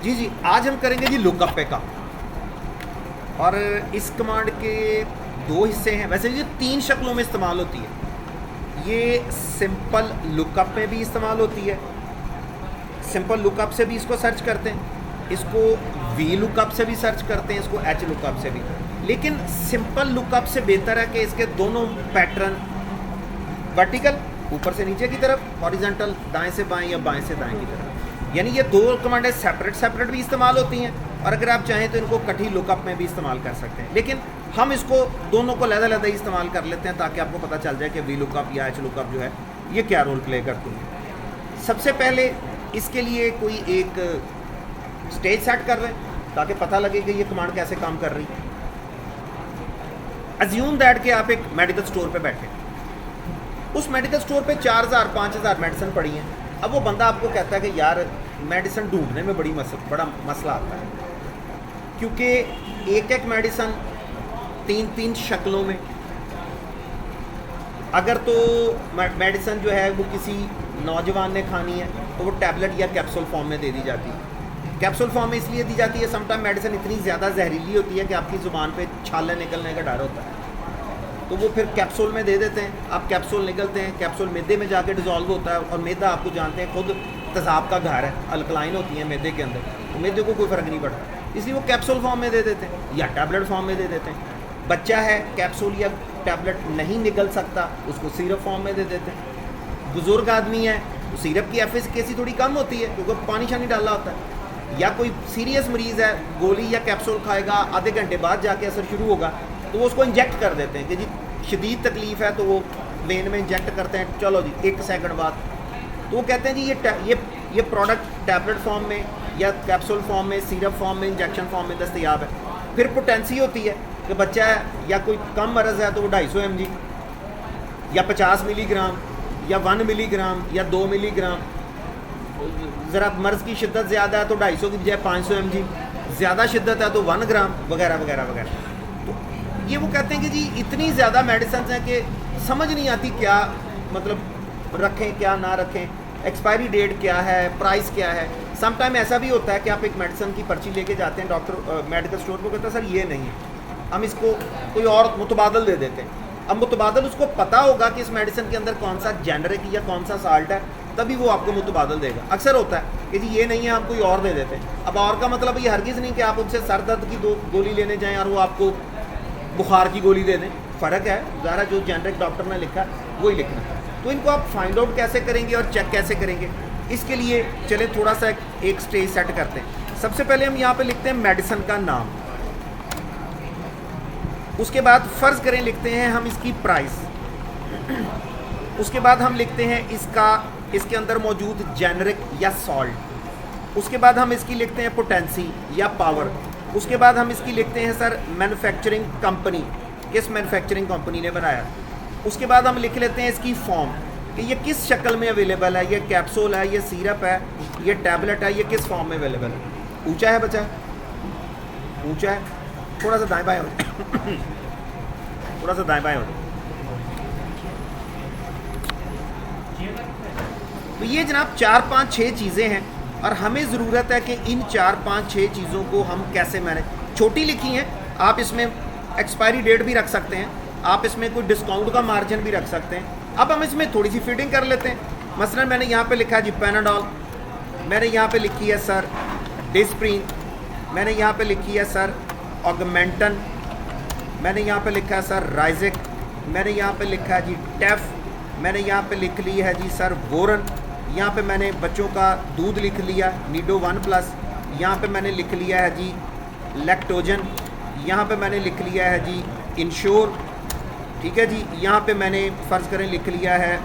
जी आज हम करेंगे जी लुकअप पे का। और इस कमांड के दो हिस्से हैं। वैसे ये तीन शक्लों में इस्तेमाल होती है। ये सिंपल लुकअप में भी इस्तेमाल होती है, सिंपल लुकअप से भी इसको सर्च करते हैं, इसको वी लुकअप से भी सर्च करते हैं, इसको एच लुकअप से भी। लेकिन सिंपल लुकअप से बेहतर है कि इसके दोनों पैटर्न वर्टिकल ऊपर से नीचे की तरफ, हॉरिजॉन्टल दाएं से बाएं या बाएं से दाएं की तरफ, यानी ये दो कमांडें सेपरेट भी इस्तेमाल होती हैं। और अगर आप चाहें तो इनको कठी लुकअप में भी इस्तेमाल कर सकते हैं, लेकिन हम इसको दोनों को लहदा ही इस्तेमाल कर लेते हैं ताकि आपको पता चल जाए कि वी लुकअप या एच लुकअप जो है ये क्या रोल प्ले करती है। सबसे पहले इसके लिए कोई एक स्टेज सेट कर रहे हैं ताकि पता लगे कि ये कमांड कैसे काम कर रही है। अज्यूम दैट कि आप एक मेडिकल स्टोर पे बैठे, उस मेडिकल स्टोर पे 4000-5000 मेडिसिन पड़ी हैं। अब वो बंदा आपको कहता है कि यार मेडिसिन ढूंढने में बड़ा मसला आता है, क्योंकि एक एक मेडिसिन तीन शक्लों में। अगर तो मेडिसिन जो है वो किसी नौजवान ने खानी है तो वो टैबलेट या कैप्सूल फॉर्म में दे दी जाती है। कैप्सूल फॉर्म में इसलिए दी जाती है, समटाइम मेडिसिन इतनी ज़्यादा जहरीली होती है कि आपकी ज़ुबान पे छाले निकलने का डर होता है, तो वो फिर कैप्सूल में दे देते हैं। आप कैप्सूल निकलते हैं, कैप्सूल मैदे में जाके डिज़ोल्व होता है, और मैदा आपको जानते हैं खुद तेज़ाब का घर है, अल्कलाइन होती है मैदे के अंदर, तो मैदे को कोई फ़र्क नहीं पड़ता, इसलिए वो कैप्सूल फॉर्म में दे देते हैं या टैबलेट फॉर्म में दे देते हैं। बच्चा है, कैप्सूल या टैबलेट नहीं निकल सकता, उसको सिरप फॉर्म में दे देते हैं। बुज़ुर्ग आदमी है तो सिरप की एफिकेसी थोड़ी कम होती है क्योंकि पानी शानी डाला होता है। या कोई सीरियस मरीज़ है, गोली या कैप्सूल खाएगा, आधे घंटे बाद जाके असर शुरू होगा, तो वो उसको इंजेक्ट कर देते हैं कि जी शदीद तकलीफ़ है, तो वो वेन में इंजेक्ट करते हैं, चलो जी 1 सेकंड बाद। तो वो कहते हैं जी ये प्रोडक्ट टैबलेट फॉर्म में या कैप्सूल फॉर्म में, सिरप फॉर्म में, इंजेक्शन फॉर्म में दस्तयाब है। फिर पोटेंसी होती है कि बच्चा है या कोई कम मरज़ है तो वो 250 mg या 50 मिलीग्राम या 1 मिलीग्राम या 2 मिलीग्राम। ज़रा मर्ज़ की शिद्दत ज़्यादा है तो 250 की बजाय 500 mg, ज़्यादा शिद्दत है तो 1 ग्राम, वगैरह वगैरह वगैरह। तो ये वो कहते हैं कि जी इतनी ज़्यादा मेडिसिन हैं कि समझ नहीं आती क्या मतलब रखें क्या ना रखें, एक्सपायरी डेट क्या है, प्राइस क्या है। समटाइम ऐसा भी होता है कि आप एक मेडिसिन की पर्ची लेके जाते हैं डॉक्टर मेडिकल स्टोर को, कहता है सर ये नहीं है, हम इसको कोई और मुतबादल दे देते हैं। अब मुतबादल उसको पता होगा कि इस मेडिसिन के अंदर कौन सा जेनरिक या कौन सा साल्ट है, तभी वो आपको मुतबादल देगा। अक्सर होता है कि जी ये नहीं है, हम कोई और दे देते हैं। अब और का मतलब ये हरगिज़ नहीं कि आप उनसे सर दर्द की 2 गोली लेने जाएँ और वो आपको बुखार की गोली दे दें। फ़र्क है, ज़रा जो जेनरिक डॉक्टर ने लिखा वही लिखना है। तो इनको आप फाइंड आउट कैसे करेंगे और चेक कैसे करेंगे, इसके लिए चले थोड़ा सा एक स्टेज सेट करते हैं। सबसे पहले हम यहाँ पे लिखते हैं मेडिसिन का नाम, उसके बाद फ़र्ज़ करें लिखते हैं हम इसकी प्राइस, उसके बाद हम लिखते हैं इसके अंदर मौजूद जेनरिक या सॉल्ट, उसके बाद हम इसकी लिखते हैं पोटेंसी या पावर, उसके बाद हम इसकी लिखते हैं सर मैन्युफैक्चरिंग कंपनी, किस मैन्युफैक्चरिंग कंपनी ने बनाया, उसके बाद हम लिख लेते हैं इसकी फॉर्म कि ये किस शक्ल में अवेलेबल है, ये कैप्सूल है, ये सिरप है, ये टैबलेट है, ये किस फॉर्म में अवेलेबल है। ऊंचा है बच्चा, ऊंचा है, थोड़ा सा दाएं बाएं हो थोड़ा सा दाएं बाएं हो। तो ये जनाब 4-5-6 चीज़ें हैं और हमें ज़रूरत है कि इन 4-5-6 चीज़ों को हम कैसे मैनेज। छोटी लिखी हैं, आप इसमें एक्सपायरी डेट भी रख सकते हैं, आप इसमें कोई डिस्काउंट का मार्जिन भी रख सकते हैं। अब हम इसमें थोड़ी सी फिटिंग कर लेते हैं। मसलन मैंने यहाँ पे लिखा है जी पैनाडॉल, मैंने यहाँ पे लिखी है सर डिस्प्रीन, मैंने यहाँ पे लिखी है सर ऑगमेंटन, मैंने यहाँ पे लिखा है सर राइजिक, मैंने यहाँ पे लिखा है जी टेफ, मैंने यहाँ पे लिख ली है जी सर बोरन, यहाँ पे मैंने बच्चों का दूध लिख लिया नीडो 1+, यहाँ पे मैंने लिख लिया है जी लैक्टोजन, यहाँ पे मैंने लिख लिया है जी इंश्योर, ठीक है जी। यहाँ पे मैंने फ़र्ज़ करें लिख लिया है,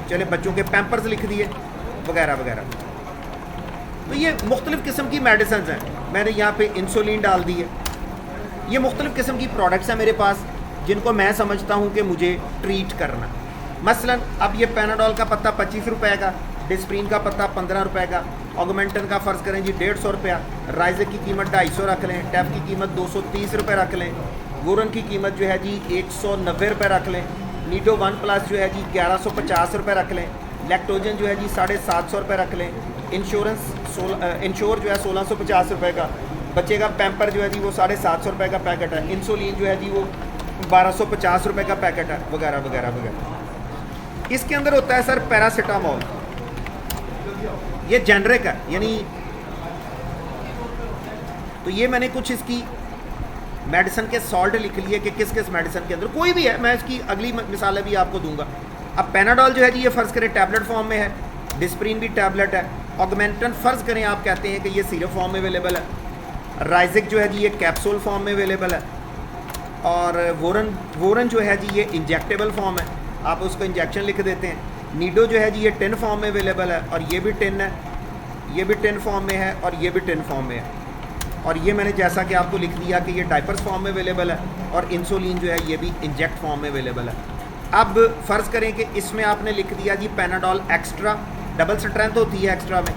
चले बच्चों के पैम्पर्स लिख दिए, वगैरह वगैरह। तो ये मुख्तलिफ़ किस्म की मेडिसिन हैं। मैंने यहाँ पे इंसुलिन डाल दी है। ये मुख्तलिफ़ किस्म की प्रोडक्ट्स हैं मेरे पास जिनको मैं समझता हूँ कि मुझे ट्रीट करना। मसलन अब ये पैनाडॉल का पत्ता 25 रुपये का, डिस्प्रीन का पत्ता 15 रुपये का, ऑगमेंटन का फ़र्ज़ करें जी 150 रुपया, राइज़र की कीमत 250 रख लें, टैफ की कीमत 230 रुपये रख लें, वोरन की कीमत जो है जी 190 रुपये रख लें, नीडो 1+ जो है जी 1150 रुपये रख लें, लैक्टोजन जो है जी 750 रुपये रख लें, इंश्योर जो है 1650 रुपये का, बच्चे का पैम्पर जो है जी वो 750 रुपये का पैकेट है, इंसुलिन जो है जी वो 1250 रुपये का पैकेट है, वगैरह वगैरह वगैरह। इसके अंदर होता है सर पैरासीटामोल, ये जेनरिक है, यानी तो ये मैंने कुछ इसकी मेडिसिन के सॉल्ट लिख लिए कि किस किस मेडिसिन के अंदर, कोई भी है, मैं इसकी अगली मिसालें भी आपको दूंगा। अब पेनाडोल जो है जी ये फ़र्ज़ करें टैबलेट फॉर्म में है, डिस्प्रिन भी टैबलेट है, ऑगमेंटन फ़र्ज़ करें आप कहते हैं कि ये सिरप फॉर्म में अवेलेबल है, राइजिक जो है जी ये कैप्सूल फॉर्म में अवेलेबल है, और वोरन जो है जी ये इंजेक्टेबल फॉर्म है, आप उसको इंजेक्शन लिख देते हैं। नीडो जो है जी ये टिन फॉर्म में अवेलेबल है, और ये भी टिन है, ये भी टिन फॉर्म में है, और ये भी टिन फॉर्म में है। और ये मैंने जैसा कि आपको लिख दिया कि ये डाइपर्स फॉर्म में अवेलेबल है, और इंसुलिन जो है ये भी इंजेक्ट फॉर्म में अवेलेबल है। अब फ़र्ज़ करें कि इसमें आपने लिख दिया जी पैनाडोल एक्स्ट्रा, डबल स्ट्रेंथ होती है एक्स्ट्रा में,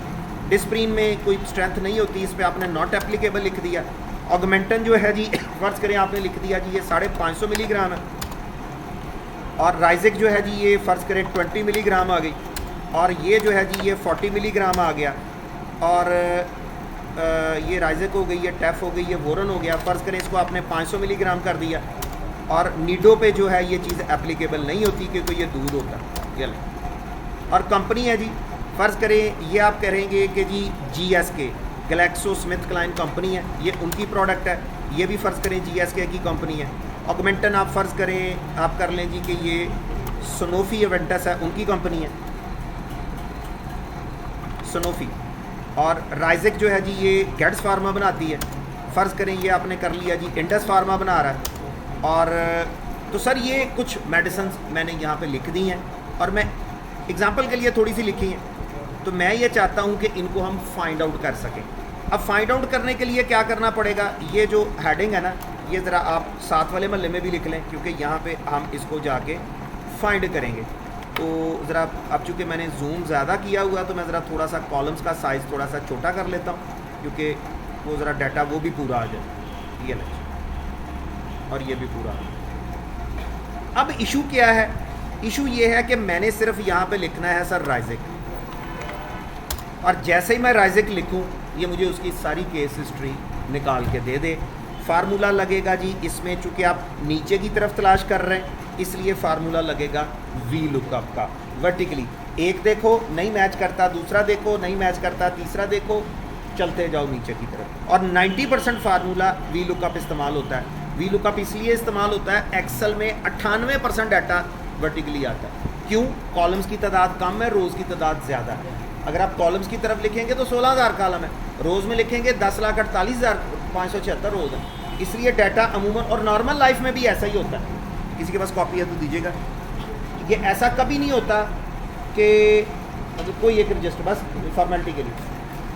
डिस्प्रिन में कोई स्ट्रेंथ नहीं होती, इस पर आपने नॉट एप्लीकेबल लिख दिया। ऑगमेंटन जो है जी फ़र्ज़ करें आपने लिख दिया जी ये 550 मिलीग्राम है, और राइजिक जो है जी ये फ़र्ज़ करें 20 मिलीग्राम आ गई, और ये जो है जी ये 40 मिलीग्राम आ गया, और ये राइजिक हो गई, ये टैफ हो गई, ये वोरन हो गया, फ़र्ज़ करें इसको आपने 500 मिलीग्राम कर दिया, और नीडो पे जो है ये चीज़ एप्लीकेबल नहीं होती क्योंकि ये दूध होता है, ये लें। और कंपनी है जी, फ़र्ज़ करें ये आप कहेंगे कि जी GSK Glaxo Smith Kline company है, ये उनकी प्रोडक्ट है, ये भी फ़र्ज़ करें GSK की कंपनी है। ऑगमेंटन आप फ़र्ज़ करें आप कर लें जी कि ये सनोफी एवेंटस है, उनकी कंपनी है सनोफी। और राइजिक जो है जी ये गेट्स फार्मा बनाती है, फ़र्ज़ करें ये आपने कर लिया जी इंडस फार्मा बना रहा है। और तो सर ये कुछ मेडिसिन मैंने यहाँ पे लिख दी हैं, और मैं एग्जांपल के लिए थोड़ी सी लिखी हैं, तो मैं ये चाहता हूँ कि इनको हम फाइंड आउट कर सकें। अब फाइंड आउट करने के लिए क्या करना पड़ेगा, ये जो हेडिंग है ना ये ज़रा आप साथ वाले महल्ले में भी लिख लें, क्योंकि यहाँ पे हम इसको जाके फाइंड करेंगे। तो ज़रा अब चूँकि मैंने जूम ज़्यादा किया हुआ तो मैं ज़रा थोड़ा सा कॉलम्स का साइज़ थोड़ा सा छोटा कर लेता हूँ, क्योंकि वो ज़रा डाटा वो भी पूरा आ जाए, ये लें, और ये भी पूरा आ जाए। अब इशू क्या है, इशू ये है कि मैंने सिर्फ यहाँ पे लिखना है सर राइजिक, और जैसे ही मैं राइजिक लिखूँ ये मुझे उसकी सारी केस हिस्ट्री निकाल के दे दे। फार्मूला लगेगा जी इसमें, चूँकि आप नीचे की तरफ तलाश कर रहे हैं इसलिए फार्मूला लगेगा वी लुकअप का वर्टिकली। एक देखो नहीं मैच करता, दूसरा देखो नहीं मैच करता, तीसरा देखो, चलते जाओ नीचे की तरफ। और 90% फार्मूला वी लुकअप इस्तेमाल होता है। वी लुकअप इसलिए इस्तेमाल होता है, एक्सेल में 98% डाटा वर्टिकली आता है। क्यों? कॉलम्स की तादाद कम है, रोज़ की तादाद ज़्यादा है। अगर आप कॉलम्स की तरफ लिखेंगे तो 16,000 कॉलम है, रोज़ में लिखेंगे 10,48,576 रोज़ है, इसलिए डाटा अमूमन, और नॉर्मल लाइफ में भी ऐसा ही होता है। किसी के पास कॉपी है तो दीजिएगा। ये ऐसा कभी नहीं होता कि कोई एक रजिस्टर, बस फॉर्मेलिटी के लिए,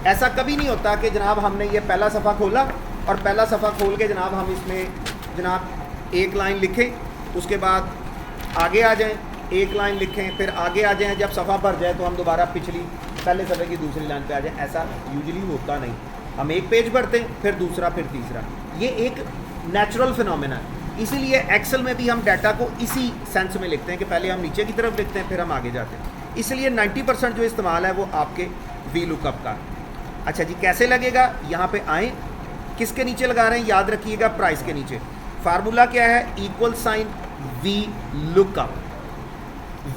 ऐसा कभी नहीं होता कि जनाब हमने ये पहला सफ़ा खोला और पहला सफ़ा खोल के जनाब हम इसमें जनाब एक लाइन लिखें, उसके बाद आगे आ जाएं, एक लाइन लिखें, फिर आगे आ जाएं, जब सफ़ा भर जाए तो हम दोबारा पिछली पहले सफ़े की दूसरी लाइन पे आ जाएं। ऐसा यूजुअली होता नहीं, हम एक पेज भरते हैं, फिर दूसरा, फिर तीसरा। ये एक नेचुरल फिनोमेना है। इसीलिए एक्सेल में भी हम डाटा को इसी सेंस में लिखते हैं कि पहले हम नीचे की तरफ लिखते हैं, फिर हम आगे जाते हैं। इसलिए 90% जो इस्तेमाल है वो आपके वी लुकअप का। अच्छा जी, कैसे लगेगा? यहाँ पे आएँ, किसके नीचे लगा रहे हैं, याद रखिएगा प्राइस के नीचे। फार्मूला क्या है? Equal sign V lookup,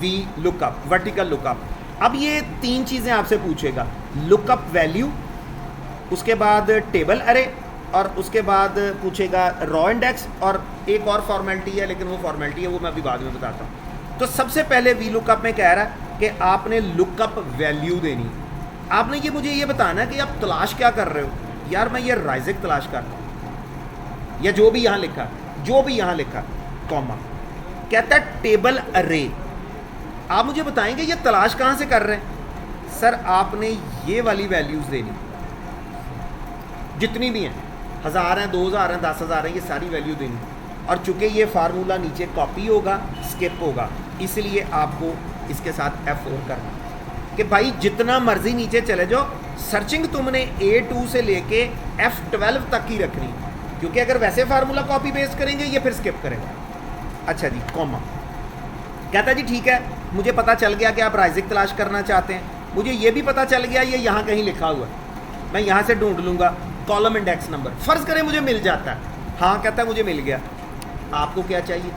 V lookup, vertical lookup. अब ये तीन चीज़ें आपसे पूछेगा, लुकअप वैल्यू, उसके बाद टेबल अरे, और उसके बाद पूछेगा रॉ इंडेक्स, और एक और फॉर्मेलिटी है, लेकिन वो फॉर्मेलिटी है वो मैं अभी बाद में बताता हूँ। तो सबसे पहले वी लुकअप में कह रहा है कि आपने लुकअप वैल्यू देनी। आपने ये मुझे ये बताना है कि आप तलाश क्या कर रहे हो। यार मैं ये राइजिक तलाश कर रहा हूँ, या जो भी यहाँ लिखा, जो भी यहाँ लिखा, कॉमा, कहता है टेबल अरे। आप मुझे बताएंगे ये तलाश कहाँ से कर रहे हैं? सर आपने ये वाली वैल्यूज़ देनी, जितनी भी हैं, 1000 हैं, 2000 हैं, 10,000 हैं, ये सारी वैल्यू देनी। और चूंकि ये फार्मूला नीचे कॉपी होगा, स्किप होगा, इसलिए आपको इसके साथ F4 करना कि भाई जितना मर्जी नीचे चले जाओ, सर्चिंग तुमने A2 से लेके F12 तक ही रखनी, क्योंकि अगर वैसे फार्मूला कॉपी पेस्ट करेंगे ये फिर स्किप करेगा। अच्छा जी, कॉमा कहता है जी ठीक है, मुझे पता चल गया कि आप राइजिक तलाश करना चाहते हैं, मुझे ये भी पता चल गया ये यहाँ कहीं लिखा हुआ है, मैं यहाँ से ढूंढ लूँगा कॉलम इंडेक्स नंबर, फ़र्ज़ करें मुझे मिल जाता है, हाँ कहता है मुझे मिल गया। आपको क्या चाहिए?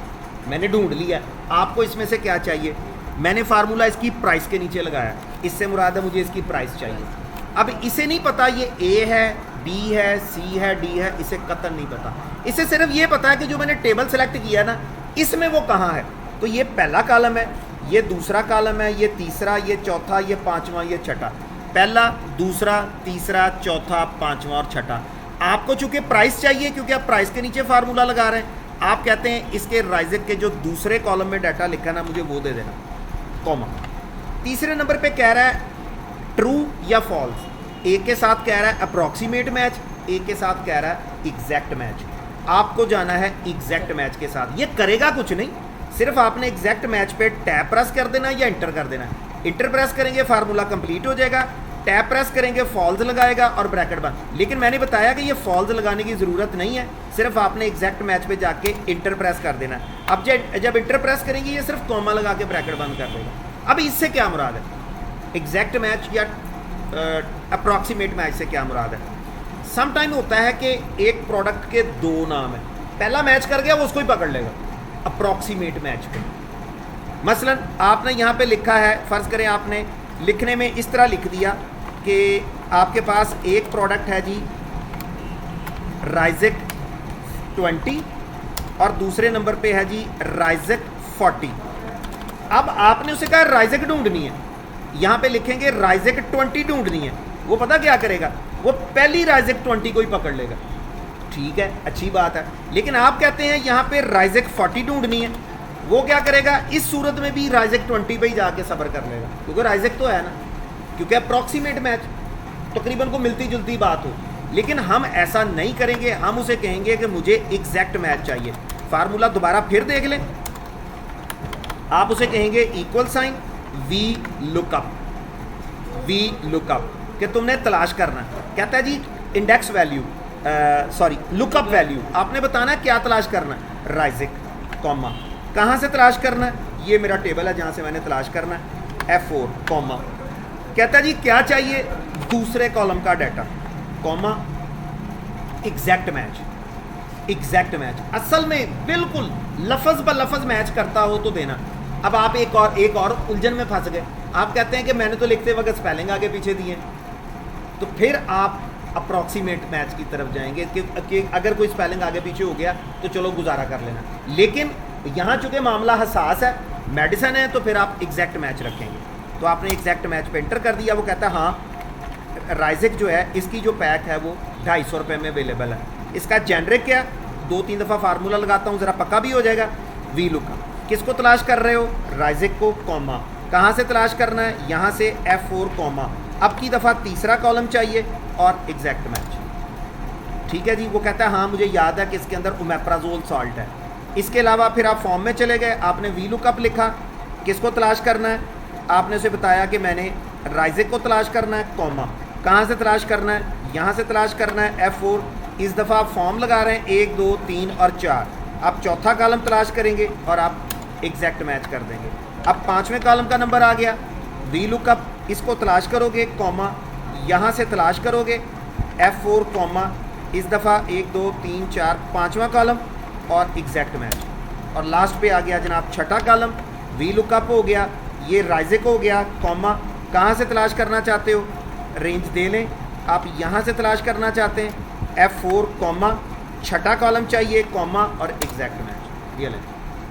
मैंने ढूंढ लिया, आपको इसमें से क्या चाहिए? मैंने फार्मूला इसकी प्राइस के नीचे लगाया, इससे मुराद है मुझे इसकी प्राइस चाहिए। अब इसे नहीं पता ये ए है, बी है, सी है, डी है, इसे कतई नहीं पता। इसे सिर्फ ये पता है कि जो मैंने टेबल सेलेक्ट किया ना, इसमें वो कहाँ है। तो ये पहला कॉलम है, ये दूसरा कॉलम है, ये तीसरा, ये चौथा, ये पांचवा, ये छठा। पहला, दूसरा, तीसरा, चौथा, पांचवा और छठा। आपको चूंकि प्राइस चाहिए क्योंकि आप प्राइस के नीचे फार्मूला लगा रहे हैं, आप कहते हैं इसके राइजिक के जो दूसरे कॉलम में डाटा लिखा ना मुझे वो दे देना, कॉमा। तीसरे नंबर पे कह रहा है ट्रू या फॉल्स। ए के साथ कह रहा है अप्रॉक्सीमेट मैच, ए के साथ कह रहा है एग्जैक्ट मैच। आपको जाना है एग्जैक्ट मैच के साथ। ये करेगा कुछ नहीं, सिर्फ आपने एग्जैक्ट मैच पे टैब प्रेस कर देना या इंटर कर देना। इंटर प्रेस करेंगे फार्मूला कंप्लीट हो जाएगा, टैब प्रेस करेंगे फॉल्स लगाएगा और ब्रैकेट बंद। लेकिन मैंने बताया कि ये फॉल्स लगाने की ज़रूरत नहीं है, सिर्फ आपने एग्जैक्ट मैच पे जाके इंटर प्रेस कर देना। अब जब इंटर प्रेस करेंगे ये सिर्फ कॉमा लगा के ब्रैकेट बंद कर देगा। अब इससे क्या मुराद है? एग्जैक्ट मैच या अप्रॉक्सीमेट मैच से क्या मुराद है? सम टाइम होता है कि एक प्रोडक्ट के दो नाम है, पहला मैच कर गया वो उसको ही पकड़ लेगा अप्रॉक्सीमेट मैच पे। मसलन आपने यहाँ पे लिखा है, फ़र्ज़ करें आपने लिखने में इस तरह लिख दिया कि आपके पास एक प्रोडक्ट है जी राइजिक 20 और दूसरे नंबर पे है जी राइजिक 40। अब आपने उसे कहा राइजिक ढूंढनी है, यहाँ पे लिखेंगे राइजिक 20 ढूंढनी है। वो पता क्या करेगा? वो पहली राइजिक 20 को ही पकड़ लेगा। ठीक है, अच्छी बात है। लेकिन आप कहते हैं यहाँ पे राइजिक 40 ढूंढनी है, वो क्या करेगा? इस सूरत में भी राइजिक 20 पे ही जाके सब्र कर लेगा, क्योंकि राइजिक तो है ना, क्योंकि अप्रॉक्सीमेट मैच तकरीबन को मिलती जुलती बात हो। लेकिन हम ऐसा नहीं करेंगे, हम उसे कहेंगे कि मुझे एग्जैक्ट मैच चाहिए। फार्मूला दोबारा फिर देख लें, आप उसे कहेंगे equal sign V lookup, V lookup कि तुमने तलाश करना। कहता है जी index value, sorry lookup value, आपने बताना है क्या तलाश करना है, राइजिक कॉमा। कहाँ से तलाश करना है? ये मेरा टेबल है जहाँ से मैंने तलाश करना है, F4 कॉमा। कहता है जी क्या चाहिए? दूसरे कॉलम का data, comma exact match. Exact match असल में बिल्कुल लफज ब लफज मैच करता हो तो देना। अब आप एक और उलझन में फंस गए। आप कहते हैं कि मैंने तो लिखते वक्त स्पेलिंग आगे पीछे दिए, तो फिर आप अप्रॉक्सीमेट मैच की तरफ जाएंगे कि अगर कोई स्पेलिंग आगे पीछे हो गया तो चलो गुजारा कर लेना। लेकिन यहाँ चूंकि मामला हसास है, मेडिसिन है, तो फिर आप एग्जैक्ट मैच रखेंगे। तो आपने एग्जैक्ट मैच पे एंटर कर दिया। वो कहता है हाँ राइजिक जो है इसकी जो पैक है वो 250 रुपये में अवेलेबल है। इसका जेनरिक क्या? 2-3 दफ़ा फार्मूला लगाता हूँ ज़रा पक्का भी हो जाएगा। वी लुकअप, किसको तलाश कर रहे हो? राइजिक को, कॉमा। कहाँ से तलाश करना है? यहाँ से F4 कॉमा। अब की दफ़ा तीसरा कॉलम चाहिए और एग्जैक्ट मैच। ठीक है जी। वो कहता है हाँ मुझे याद है कि इसके अंदर ओमेप्राजोल सॉल्ट है। इसके अलावा फिर आप फॉर्म में चले गए, आपने वी लुकअप लिखा, किसको तलाश करना है? आपने उसे बताया कि मैंने राइजिक को तलाश करना है, कॉमा। कहाँ से तलाश करना है? यहाँ से तलाश करना है, F4। इस दफ़ा आप फॉर्म लगा रहे हैं 1, 2, 3 और 4। आप चौथा कॉलम तलाश करेंगे और आप एग्जैक्ट मैच कर देंगे। अब 5वें कॉलम का नंबर आ गया, वी लुकअप, इसको तलाश करोगे, कॉमा। यहाँ से तलाश करोगे F4 कॉमा। इस दफ़ा 1, 2, 3, 4 5वां कॉलम और एग्जैक्ट मैच। और लास्ट पे आ गया जनाब छठा कॉलम, वी लुकअप हो गया, ये राइजिक हो गया, कॉमा। कहाँ से तलाश करना चाहते हो? रेंज दे लें, आप यहाँ से तलाश करना चाहते हैं, F4 कॉमा, छठा कॉलम चाहिए, कॉमा और एग्जैक्ट मैच। ये लें।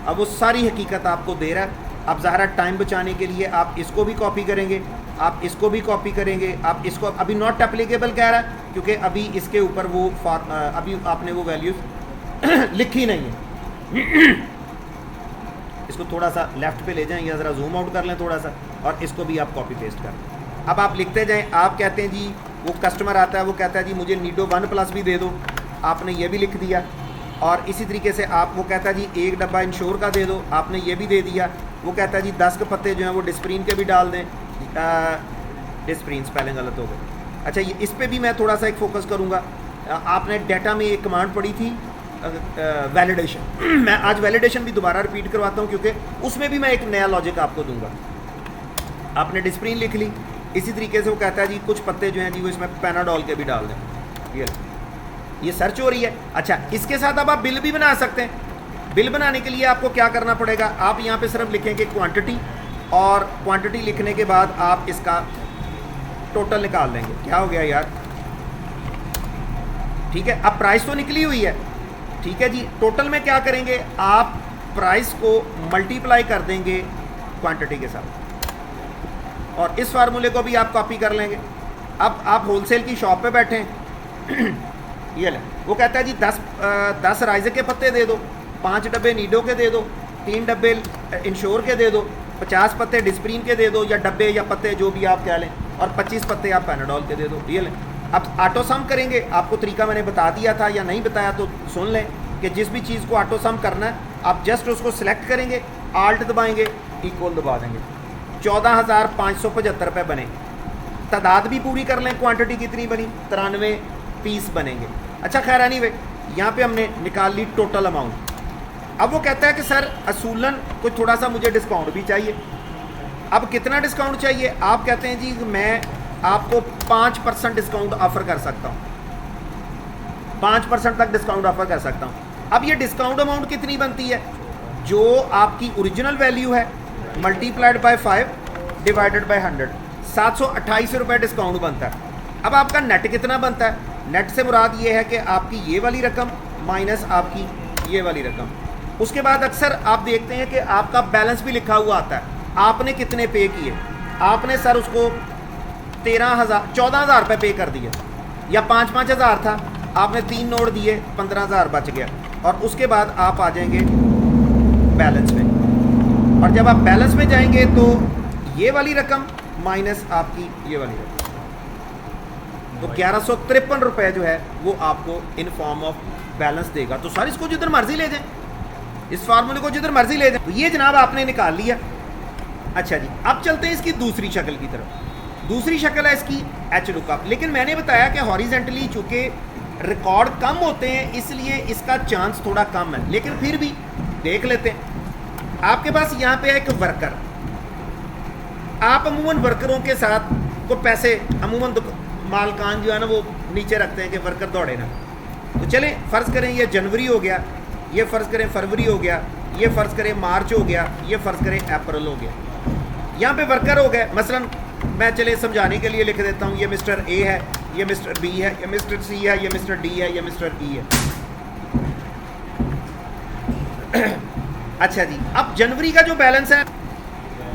अब वो सारी हकीकत आपको दे रहा है। अब ज़ाहिर टाइम बचाने के लिए आप इसको भी कॉपी करेंगे, आप इसको भी कॉपी करेंगे, आप इसको अभी नॉट एप्लीकेबल कह रहा है क्योंकि अभी इसके ऊपर वो अभी आपने वो वैल्यूज़ लिखी नहीं है। इसको थोड़ा सा लेफ़्ट पे ले जाएं या ज़रा जूम आउट कर लें थोड़ा सा, और इसको भी आप कॉपी पेस्ट कर लें। अब आप लिखते जाएं। आप कहते हैं जी, वो कस्टमर आता है, वो कहता है जी मुझे नीडो 1+ भी दे दो, आपने ये भी लिख दिया। और इसी तरीके से आप, वो कहता है जी 1 डब्बा इंश्योर का दे दो, आपने ये भी दे दिया। वो कहता है जी 10 के पत्ते जो हैं वो डिस्प्रीन के भी डाल दें। डिस्प्रीन स्पेलिंग गलत हो गई। अच्छा, ये इस पर भी मैं थोड़ा सा एक फोकस करूँगा। आपने डाटा में एक कमांड पढ़ी थी वैलिडेशन। मैं आज वैलिडेशन भी दोबारा रिपीट करवाता हूँ क्योंकि उसमें भी मैं एक नया लॉजिक आपको दूंगा। आपने डिस्प्रीन लिख ली, इसी तरीके से वो कहता है जी कुछ पत्ते जो हैं जी वो इसमें पैनाडोल के भी डाल दें। ये सर्च हो रही है। अच्छा, इसके साथ अब आप बिल भी बना सकते हैं। बिल बनाने के लिए आपको क्या करना पड़ेगा, आप यहाँ पे सिर्फ लिखेंगे क्वांटिटी, और क्वांटिटी लिखने के बाद आप इसका टोटल निकाल लेंगे। क्या हो गया यार, ठीक है। अब प्राइस तो निकली हुई है, ठीक है जी। टोटल में क्या करेंगे, आप प्राइस को मल्टीप्लाई कर देंगे क्वांटिटी के साथ, और इस फार्मूले को भी आप कॉपी कर लेंगे। अब आप होलसेल की शॉप पे बैठे हैं ये ले, वो कहता है जी 10 राइज़े के पत्ते दे दो, 5 डब्बे नीडो के दे दो, 3 डब्बे इंश्योर के दे दो, 50 पत्ते डिस्प्रीन के दे दो, या डब्बे या पत्ते जो भी आप कह लें, और 25 पत्ते आप पैनाडोल के दे दो। ये लें। अब ऑटो सम करेंगे, आपको तरीका मैंने बता दिया था, या नहीं बताया तो सुन लें कि जिस भी चीज़ को ऑटो सम करना है आप जस्ट उसको सिलेक्ट करेंगे, आल्ट दबाएंगे, इक्वल दबा देंगे, 14,575 रुपये बने। तादाद भी पूरी कर लें, क्वांटिटी कितनी बनी, 93 पीस बनेंगे। अच्छा खैर एनीवे, यहाँ पे हमने निकाल ली टोटल अमाउंट। अब वो कहता है कि सर असूलन कोई थोड़ा सा मुझे डिस्काउंट भी चाहिए। अब कितना डिस्काउंट चाहिए, आप कहते हैं जी मैं आपको 5% डिस्काउंट ऑफर कर सकता हूँ, 5% तक डिस्काउंट ऑफर कर सकता हूँ। अब ये डिस्काउंट अमाउंट कितनी बनती है, जो आपकी ओरिजिनल वैल्यू है मल्टीप्लाइड बाय 5 डिवाइडेड बाय 100, 728 रुपये डिस्काउंट बनता है। अब आपका नेट कितना बनता है, नेट से मुराद ये है कि आपकी ये वाली रकम माइनस आपकी ये वाली रकम। उसके बाद अक्सर आप देखते हैं कि आपका बैलेंस भी लिखा हुआ आता है, आपने कितने पे किए। आपने सर उसको 14,000 रुपये पे कर दिए, या 5-5 हज़ार था, आपने 3 नोट दिए, 15,000 बच गया। और उसके बाद आप आ जाएंगे बैलेंस में, और जब आप बैलेंस में जाएंगे तो ये वाली रकम माइनस आपकी ये वाली रकम, तो 1153 रुपये जो है वो आपको इन फॉर्म ऑफ बैलेंस देगा। तो सर इसको जिधर मर्जी ले जाएं, इस फार्मूले को जिधर मर्जी ले जाएं। तो ये जनाब आपने निकाल लिया। अच्छा जी, अब चलते हैं इसकी दूसरी शक्ल की तरफ। दूसरी शक्ल है इसकी एच लुकअप, लेकिन मैंने बताया कि हॉरिजेंटली चूँकि रिकॉर्ड कम होते हैं इसलिए इसका चांस थोड़ा कम है, लेकिन फिर भी देख लेते हैं। आपके पास यहाँ पे है एक वर्कर, आप अमूमन वर्करों के साथ को पैसे अमूमन मालकान जो है ना वो नीचे रखते हैं कि वर्कर दौड़े ना। तो चलें फ़र्ज़ करें ये जनवरी हो गया, ये फ़र्ज़ करें फरवरी हो गया, ये फ़र्ज़ करें मार्च हो गया, ये फ़र्ज़ करें अप्रैल हो गया। यहाँ पे वर्कर हो गए, मसलन मैं चले समझाने के लिए लिख देता हूँ, ये मिस्टर ए है, ये मिस्टर बी है, ये मिस्टर सी है, ये मिस्टर डी है, ये मिस्टर ई है। अच्छा जी, अब जनवरी का जो बैलेंस है,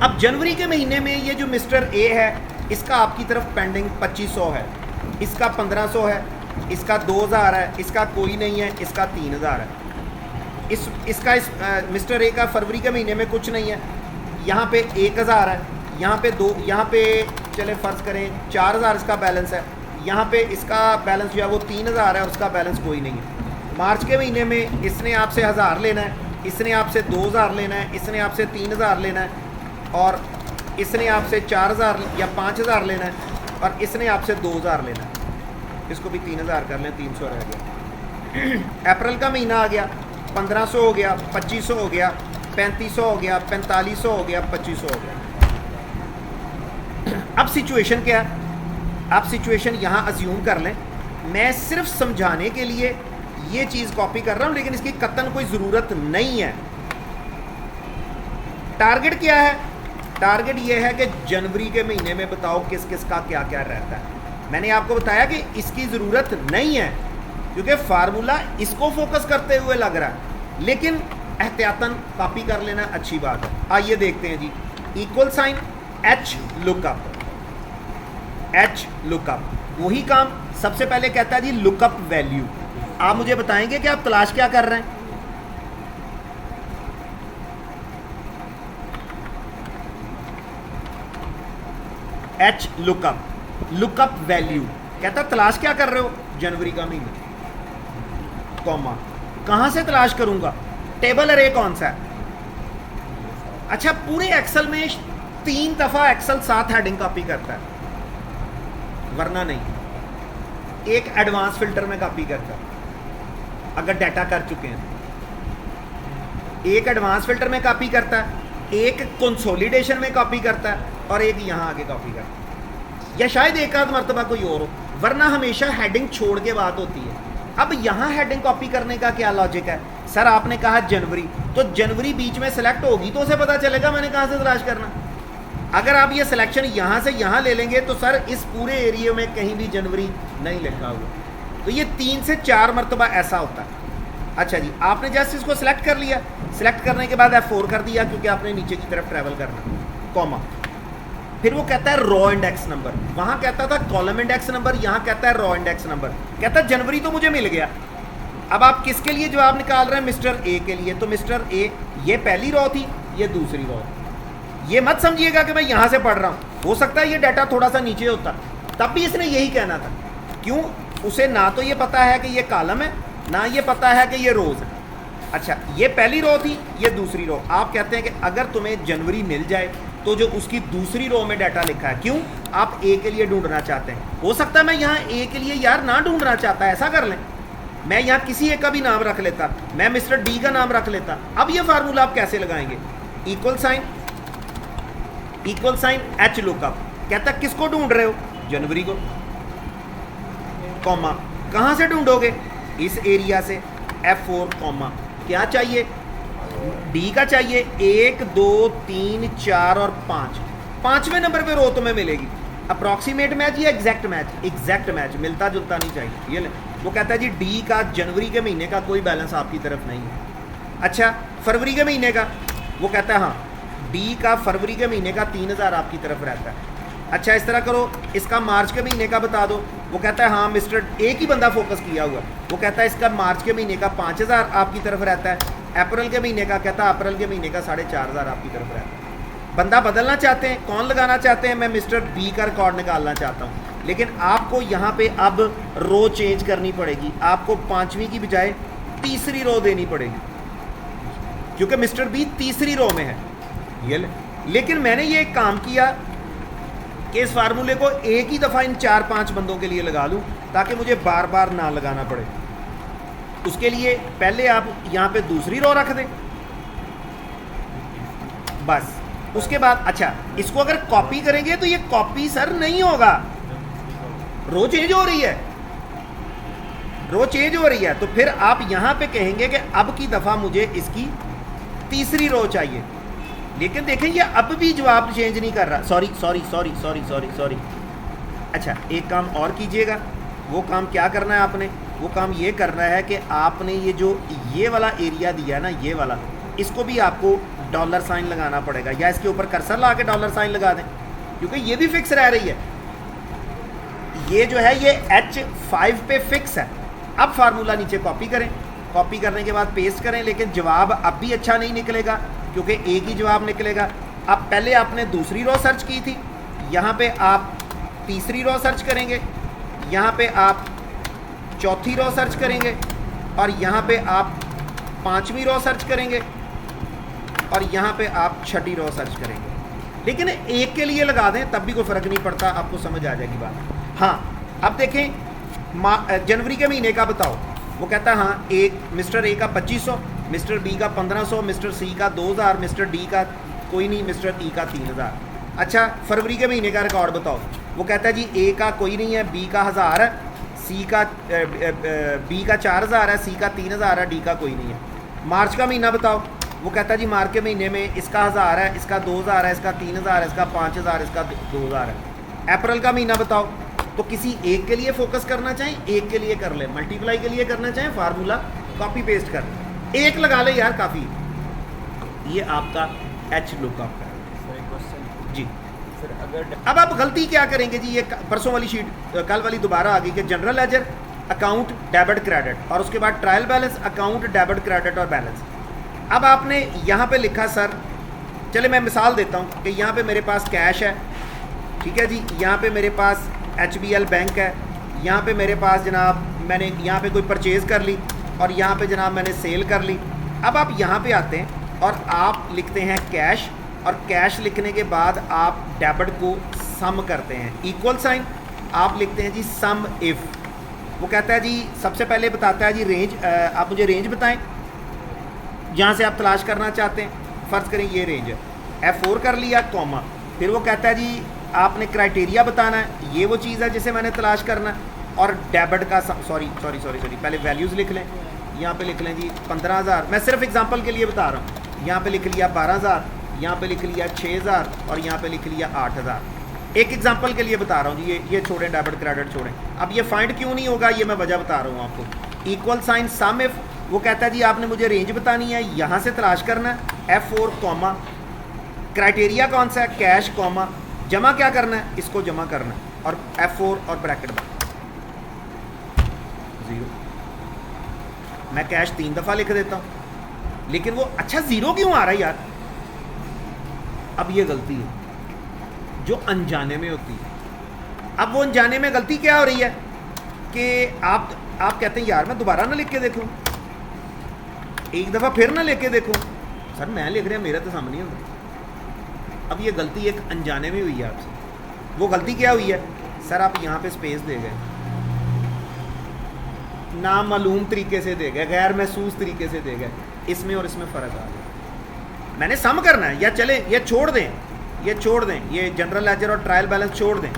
अब जनवरी के महीने में ये जो मिस्टर ए है इसका आपकी तरफ पेंडिंग 2500 है, इसका 1500 है, इसका 2000 है, इसका कोई नहीं है, इसका 3000 है। इसका मिस्टर ए का फरवरी के महीने में कुछ नहीं है, यहाँ पे 1000 है, यहाँ पे चले फ़र्ज़ करें 4000 इसका बैलेंस है, यहाँ पे इसका बैलेंस जो है वो 3000 है और उसका बैलेंस कोई नहीं है। मार्च के महीने में इसने आपसे 1000 लेना है, इसने आपसे 2000 लेना है, इसने आपसे 3000 लेना है, और इसने आपसे 4000 या 5000 लेना है, और इसने आपसे 2000 लेना है। इसको भी 3000 कर लें, 300 रह गया। अप्रैल का महीना आ गया, 1500 हो गया, 2500 हो गया, 3500 हो गया, 4500 हो गया, 2500 हो गया। अब सिचुएशन क्या है, आप सिचुएशन यहाँ अज्यूम कर लें। मैं सिर्फ समझाने के लिए ये चीज़ कॉपी कर रहा हूँ, लेकिन इसकी कतन कोई ज़रूरत नहीं है। टारगेट क्या है, टारगेट ये है कि जनवरी के महीने में बताओ किस किस का क्या क्या रहता है। मैंने आपको बताया कि इसकी ज़रूरत नहीं है क्योंकि फार्मूला इसको फोकस करते हुए लग रहा है, लेकिन एहतियातन कॉपी कर लेना अच्छी बात है। आइए देखते हैं जी, equal sign H lookup, H lookup वही काम। सबसे पहले कहता है जी लुकअप वैल्यू। आप मुझे बताएंगे कि आप तलाश क्या कर रहे हैं। एच लुकअप, लुकअप वैल्यू कहता तलाश क्या कर रहे हो, जनवरी का महीना, कॉमा कहां से तलाश करूंगा, टेबल अरे कौन सा है। अच्छा, पूरे एक्सेल में 3 दफा एक्सेल 7 हेडिंग कॉपी करता है, वरना नहीं। एक एडवांस फिल्टर में कॉपी करता है अगर डाटा कर चुके हैं, एक एडवांस फिल्टर में कॉपी करता है, एक कंसोलिडेशन में कॉपी करता है, और एक यहां आगे कॉपी करता है। या शायद एक आध मरतबा कोई और हो, वरना हमेशा हेडिंग छोड़ के बात होती है। अब यहाँ हेडिंग कॉपी करने का क्या लॉजिक है? सर आपने कहा जनवरी, तो जनवरी बीच में सेलेक्ट होगी तो उसे पता चलेगा मैंने कहाँ से तलाश करना। अगर आप ये सिलेक्शन यहाँ से यहाँ ले लेंगे तो सर इस पूरे एरिया में कहीं भी जनवरी नहीं लिखा हुआ। तो ये 3 से 4 मरतबा ऐसा होता है। अच्छा जी, आपने जस्ट इसको सिलेक्ट कर लिया, सिलेक्ट करने के बाद F4 कर दिया क्योंकि आपने नीचे की तरफ ट्रैवल करना, कॉमा, फिर वो कहता है रॉ इंडेक्स नंबर। वहाँ कहता था कॉलम इंडेक्स नंबर, यहाँ कहता है रॉ इंडेक्स नंबर। कहता है जनवरी तो मुझे मिल गया। अब आप किसके लिए जवाब निकाल रहे हैं? मिस्टर ए के लिए। तो मिस्टर ए, ये पहली रॉ थी, ये दूसरी रॉ। ये मत समझिएगा कि मैं यहाँ से पढ़ रहा हूँ, हो सकता है ये डाटा थोड़ा सा नीचे होता, तब भी इसने यही कहना था। क्यों? उसे ना तो ये पता है कि ये कॉलम है, ना ये पता है कि ये रोज है। अच्छा, ये पहली रो थी, ये दूसरी रो। आप कहते हैं कि अगर तुम्हें जनवरी मिल जाए तो जो उसकी दूसरी रो में डाटा लिखा है, क्यों? आप ए के लिए ढूंढना चाहते हैं। हो सकता है मैं यहाँ ए के लिए यार ना ढूंढना चाहता, ऐसा कर लें, मैं यहाँ किसी एक का भी नाम रख लेता, मैं मिस्टर डी का नाम रख लेता। अब ये फार्मूला आप कैसे लगाएंगे? Equal sign H lookup. कहता किसको ढूंढ रहे हो? जनवरी को, कॉमा, कहां से ढूंढोगे? इस एरिया से। F4 कॉमा, क्या चाहिए? डी का चाहिए। 1 2 3 4 और 5, 5वें नंबर पे रो तुम्हें मिलेगी। अप्रॉक्सीमेट मैच या एग्जैक्ट मैच? एग्जैक्ट मैच, मिलता जुलता नहीं चाहिए। ये ले, वो कहता है जी डी का जनवरी के महीने का कोई बैलेंस आपकी तरफ नहीं है। अच्छा, फरवरी के महीने का? वो कहता है हाँ, डी का फरवरी के महीने का 3000 आपकी तरफ रहता है। अच्छा, इस तरह करो, इसका मार्च के महीने का बता दो। वो कहता है हाँ, मिस्टर एक ही बंदा फोकस किया हुआ। वो कहता है इसका मार्च के महीने का 5000 आपकी तरफ रहता है। अप्रैल के महीने का? कहता है अप्रैल के महीने का 4500 आपकी तरफ रहता है। बंदा बदलना चाहते हैं, कौन लगाना चाहते हैं? मैं मिस्टर बी का रिकॉर्ड निकालना चाहता हूँ, लेकिन आपको यहाँ पे अब रो चेंज करनी पड़ेगी। आपको 5वीं की बजाय तीसरी रो देनी पड़ेगी, क्योंकि मिस्टर बी तीसरी रो में है। ये लेकिन मैंने ये एक काम किया कि इस फार्मूले को एक ही दफ़ा इन 4-5 बंदों के लिए लगा लूँ, ताकि मुझे बार बार ना लगाना पड़े। उसके लिए पहले आप यहाँ पे दूसरी रो रख दें, बस। उसके बाद अच्छा, इसको अगर कॉपी करेंगे तो ये कॉपी सर नहीं होगा, रो चेंज हो रही है, रो चेंज हो रही है। तो फिर आप यहाँ पे कहेंगे कि अब की दफ़ा मुझे इसकी तीसरी रो चाहिए। लेकिन देखें ये अब भी जवाब चेंज नहीं कर रहा। सॉरी। अच्छा, एक काम और कीजिएगा। वो काम क्या करना है आपने? वो काम ये करना है कि आपने ये जो ये वाला एरिया दिया ना, ये वाला, इसको भी आपको डॉलर साइन लगाना पड़ेगा, या इसके ऊपर कर्सर ला के डॉलर साइन लगा दें, क्योंकि ये भी फिक्स रह रही है। ये जो है ये H5 पे फिक्स है। अब फार्मूला नीचे कॉपी करें, कॉपी करने के बाद पेस्ट करें, लेकिन जवाब अब भी अच्छा नहीं निकलेगा, क्योंकि एक ही जवाब निकलेगा। अब पहले आपने दूसरी रो सर्च की थी, यहाँ पे आप तीसरी रो सर्च करेंगे, यहाँ पे आप चौथी रो सर्च करेंगे, और यहाँ पे आप 5वीं रो सर्च करेंगे, और यहाँ पे आप 6ठी रो सर्च करेंगे। लेकिन एक के लिए लगा दें तब भी कोई फ़र्क नहीं पड़ता, आपको समझ आ जाएगी बात। हाँ, अब देखें जनवरी के महीने का बताओ। वो कहता है हाँ, एक मिस्टर ए का 2500, मिस्टर बी का 1500, मिस्टर सी का 2000, मिस्टर डी का कोई नहीं, मिस्टर ई का 3000। अच्छा, फरवरी के महीने का रिकॉर्ड बताओ। वो कहता है जी ए का कोई नहीं है, बी का 1000 है, सी का बी का 4000 है, सी का 3000 है, डी का कोई नहीं है। मार्च का महीना बताओ। वो कहता है जी मार्च के महीने में इसका 1000 है, इसका 2000 है, इसका 3000 है, इसका 5000, इसका 2000 है। अप्रैल का महीना बताओ। तो किसी एक के लिए फोकस करना चाहें, एक के लिए कर ले, मल्टीप्लाई के लिए करना चाहें, फार्मूला कॉपी पेस्ट कर लें, एक लगा ले यार, काफ़ी। ये आपका एच लुकअप है जी। सर अगर अब आप गलती क्या करेंगे जी? ये परसों वाली शीट, कल वाली दोबारा आ गई कि general ledger, account, debit, credit, और उसके बाद trial balance, account, debit, credit और बैलेंस। अब आपने यहाँ पे लिखा सर, चले मैं मिसाल देता हूँ कि यहाँ पे मेरे पास कैश है, ठीक है जी, यहाँ पे मेरे पास HBL बैंक है, यहाँ पे मेरे पास जनाब मैंने यहाँ पे कोई परचेज़ कर ली, और यहाँ पे जनाब मैंने सेल कर ली। अब आप यहाँ पे आते हैं और आप लिखते हैं कैश, और कैश लिखने के बाद आप डेबिट को सम करते हैं, इक्वल साइन, आप लिखते हैं जी सम इफ़। वो कहता है जी, सबसे पहले बताता है जी रेंज, आप मुझे रेंज बताएं जहाँ से आप तलाश करना चाहते हैं। फ़र्ज़ करें ये रेंज है, F4 कर लिया, कॉमा, फिर वो कहता है जी आपने क्राइटेरिया बताना है, ये वो चीज़ है जिसे मैंने तलाश करना है। और डेबिट का सॉरी पहले वैल्यूज़ लिख लें। यहाँ पे लिख लें जी 15,000, मैं सिर्फ एग्जांपल के लिए बता रहा हूँ। यहाँ पे लिख लिया 12,000, यहाँ पे लिख लिया 6,000 और यहाँ पे लिख लिया 8,000। एक एग्जांपल के लिए बता रहा हूँ जी, ये छोड़ें, डेबिट क्रेडिट छोड़ें। अब ये फाइंड क्यों नहीं होगा, ये मैं वजह बता रहा हूँ आपको। इक्वल साइन सम इफ, वो कहता है जी आपने मुझे रेंज बतानी है, यहाँ से तलाश करना है F4 कॉमा, क्राइटेरिया कौन सा है, कैश कॉमा, जमा क्या करना है, इसको जमा करना है और F4 और ब्रैकेट बंद, 0। मैं कैश 3 दफ़ा लिख देता हूँ, लेकिन वो अच्छा 0 क्यों आ रहा है यार। अब ये गलती है जो अनजाने में होती है। अब वो अनजाने में गलती क्या हो रही है कि आप कहते हैं यार मैं दोबारा ना लिख के देखूं, एक दफ़ा फिर ना लिख के देखूं। सर मैं लिख रहा, मेरा तो सामने नहीं होता। अब ये गलती एक अनजाने में हुई है आपसे। वो गलती क्या हुई है, सर आप यहाँ पे स्पेस दे गए, नामालूम तरीके से दे गए, गैर महसूस तरीके से दे गए, इसमें और इसमें फ़र्क आ गया। मैंने सम करना है, या चले ये छोड़ दें, ये जनरल लेजर और ट्रायल बैलेंस छोड़ दें।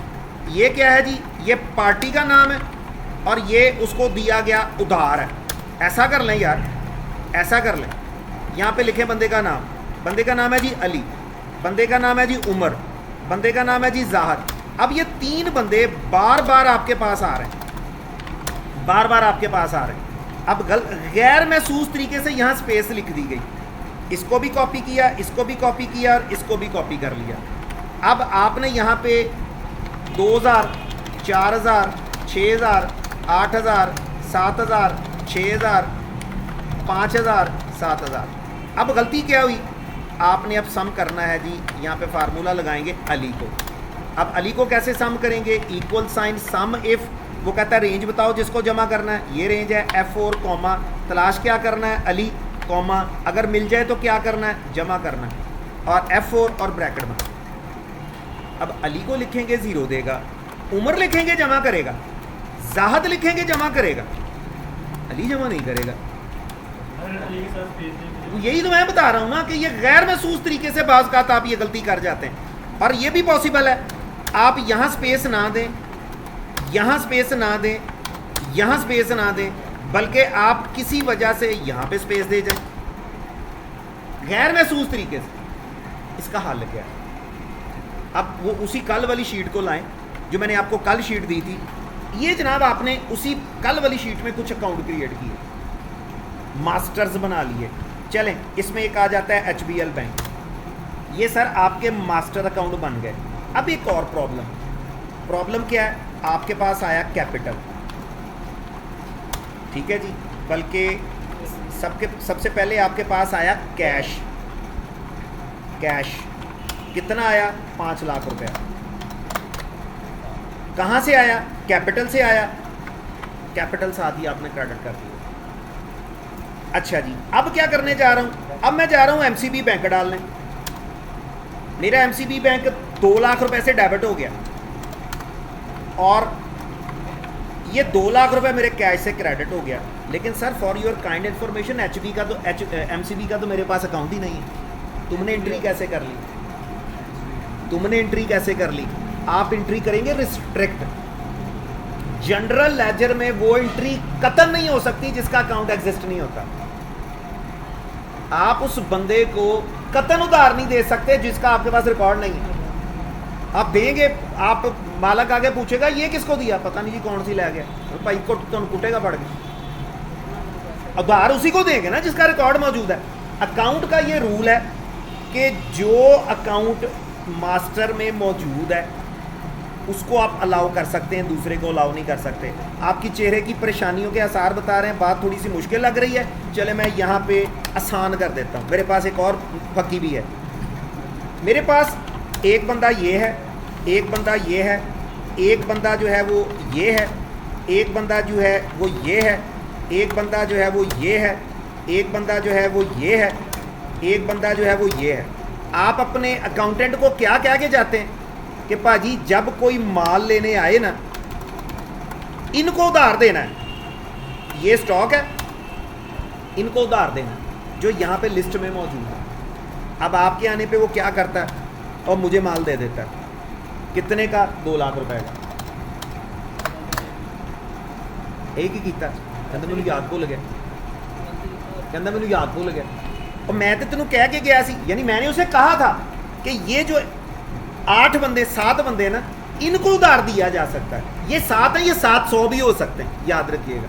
ये क्या है जी, ये पार्टी का नाम है और ये उसको दिया गया उधार है। ऐसा कर लें यार, ऐसा कर लें, यहाँ पे लिखें बंदे का नाम, बंदे का नाम है जी अली, बंदे का नाम है जी उमर, बंदे का नाम है जी जाहद। अब ये 3 बंदे बार बार आपके पास आ रहे हैं, बार बार आपके पास आ रहे हैं। अब गैर महसूस तरीके से यहाँ स्पेस लिख दी गई, इसको भी कॉपी किया, इसको भी कॉपी किया और इसको भी कॉपी कर लिया। अब आपने यहाँ पे 2,000, 4,000, 6,000, 8,000, 7,000, 6,000, 5,000, 7,000। अब गलती क्या हुई, आपने अब सम करना है जी, यहाँ पे फार्मूला लगाएंगे अली को। अब अली को कैसे सम करेंगे, इक्वल साइन सम इफ, वो कहता है रेंज बताओ जिसको जमा करना है, ये रेंज है F4 कॉमा, तलाश क्या करना है अली कॉमा, अगर मिल जाए तो क्या करना है, जमा करना है और F4 और ब्रैकेट में। अब अली को लिखेंगे 0 देगा, उमर लिखेंगे जमा करेगा, जाहद लिखेंगे जमा करेगा, अली जमा नहीं करेगा। यही तो मैं बता रहा हूँ ना कि ये गैर महसूस तरीके से बाज़ का आप ये गलती कर जाते हैं। और ये भी पॉसिबल है, आप यहाँ स्पेस ना दें, यहाँ स्पेस ना दें, यहाँ स्पेस ना दें, बल्कि आप किसी वजह से यहाँ पे स्पेस दे जाए, गैर महसूस तरीके से। इसका हल क्या है, अब वो उसी कल वाली शीट को लाएं जो मैंने आपको कल शीट दी थी। ये जनाब आपने उसी कल वाली शीट में कुछ अकाउंट क्रिएट किए, मास्टर्स बना लिए। चलें, इसमें एक आ जाता है HBL बैंक, ये सर आपके मास्टर अकाउंट बन गए। अब एक और प्रॉब्लम क्या है, आपके पास आया कैपिटल, ठीक है जी, बल्कि सबसे पहले आपके पास आया कैश कितना आया, 5 लाख रुपया। कहाँ से आया, कैपिटल से आया, कैपिटल साथ ही आपने क्रेडिट कर दिया। अच्छा जी, अब क्या करने जा रहा हूँ, अब मैं जा रहा हूँ MCB बैंक डालने। मेरा MCB बैंक 2 लाख रुपए से डेबिट हो गया और ये 2 लाख रुपए मेरे कैश से क्रेडिट हो गया। लेकिन sir for your kind information MCB का तो मेरे पास अकाउंट ही नहीं है। तुमने एंट्री कैसे कर ली, आप एंट्री करेंगे रिस्ट्रिक्ट। जनरल लेजर में वो एंट्री कतई नहीं हो सकती जिसका अकाउंट एग्जिस्ट नहीं होता। आप उस बंदे को कतई उधार नहीं दे सकते जिसका आपके पास रिकॉर्ड नहीं है। आप देंगे, आप मालक आगे पूछेगा ये किसको दिया, पता नहीं जी कौन सी ले गया, भाई को तो कुटेगा पड़ गया। उधार उसी को देंगे ना जिसका रिकॉर्ड मौजूद है। अकाउंट का ये रूल है कि जो अकाउंट मास्टर में मौजूद है उसको आप अलाउ कर सकते हैं, दूसरे को अलाउ नहीं कर सकते। आपकी चेहरे की परेशानियों के आसार बता रहे हैं, बात थोड़ी सी मुश्किल लग रही है, चले मैं यहाँ पे आसान कर देता हूँ। मेरे पास एक और फकी भी है। मेरे पास एक बंदा ये है, एक बंदा ये है, एक बंदा जो है वो ये है, एक बंदा जो है वो ये है, एक बंदा जो है वो ये है, एक बंदा जो है वो ये है, एक बंदा जो है वो ये है। आप अपने अकाउंटेंट को क्या कह के जाते हैं कि भाजी जब कोई माल लेने आए ना, इनको उधार देना है, ये स्टॉक है, इनको उधार देना है जो यहाँ पे लिस्ट में मौजूद है। अब आपके आने पे वो क्या करता है और मुझे माल दे देता है। कितने का? 2 लाख रुपए का। एक ही किया, कहता मैनू याद भुल गया, कहता मैनू याद भुल गया। और मैं तो तेनों कह के गया सी, यानी मैंने उसे कहा था कि ये जो 8 बंदे 7 बंदे हैं ना, इनको उधार दिया जा सकता है। ये 7 है, ये 700 भी हो सकते हैं, याद रखिएगा,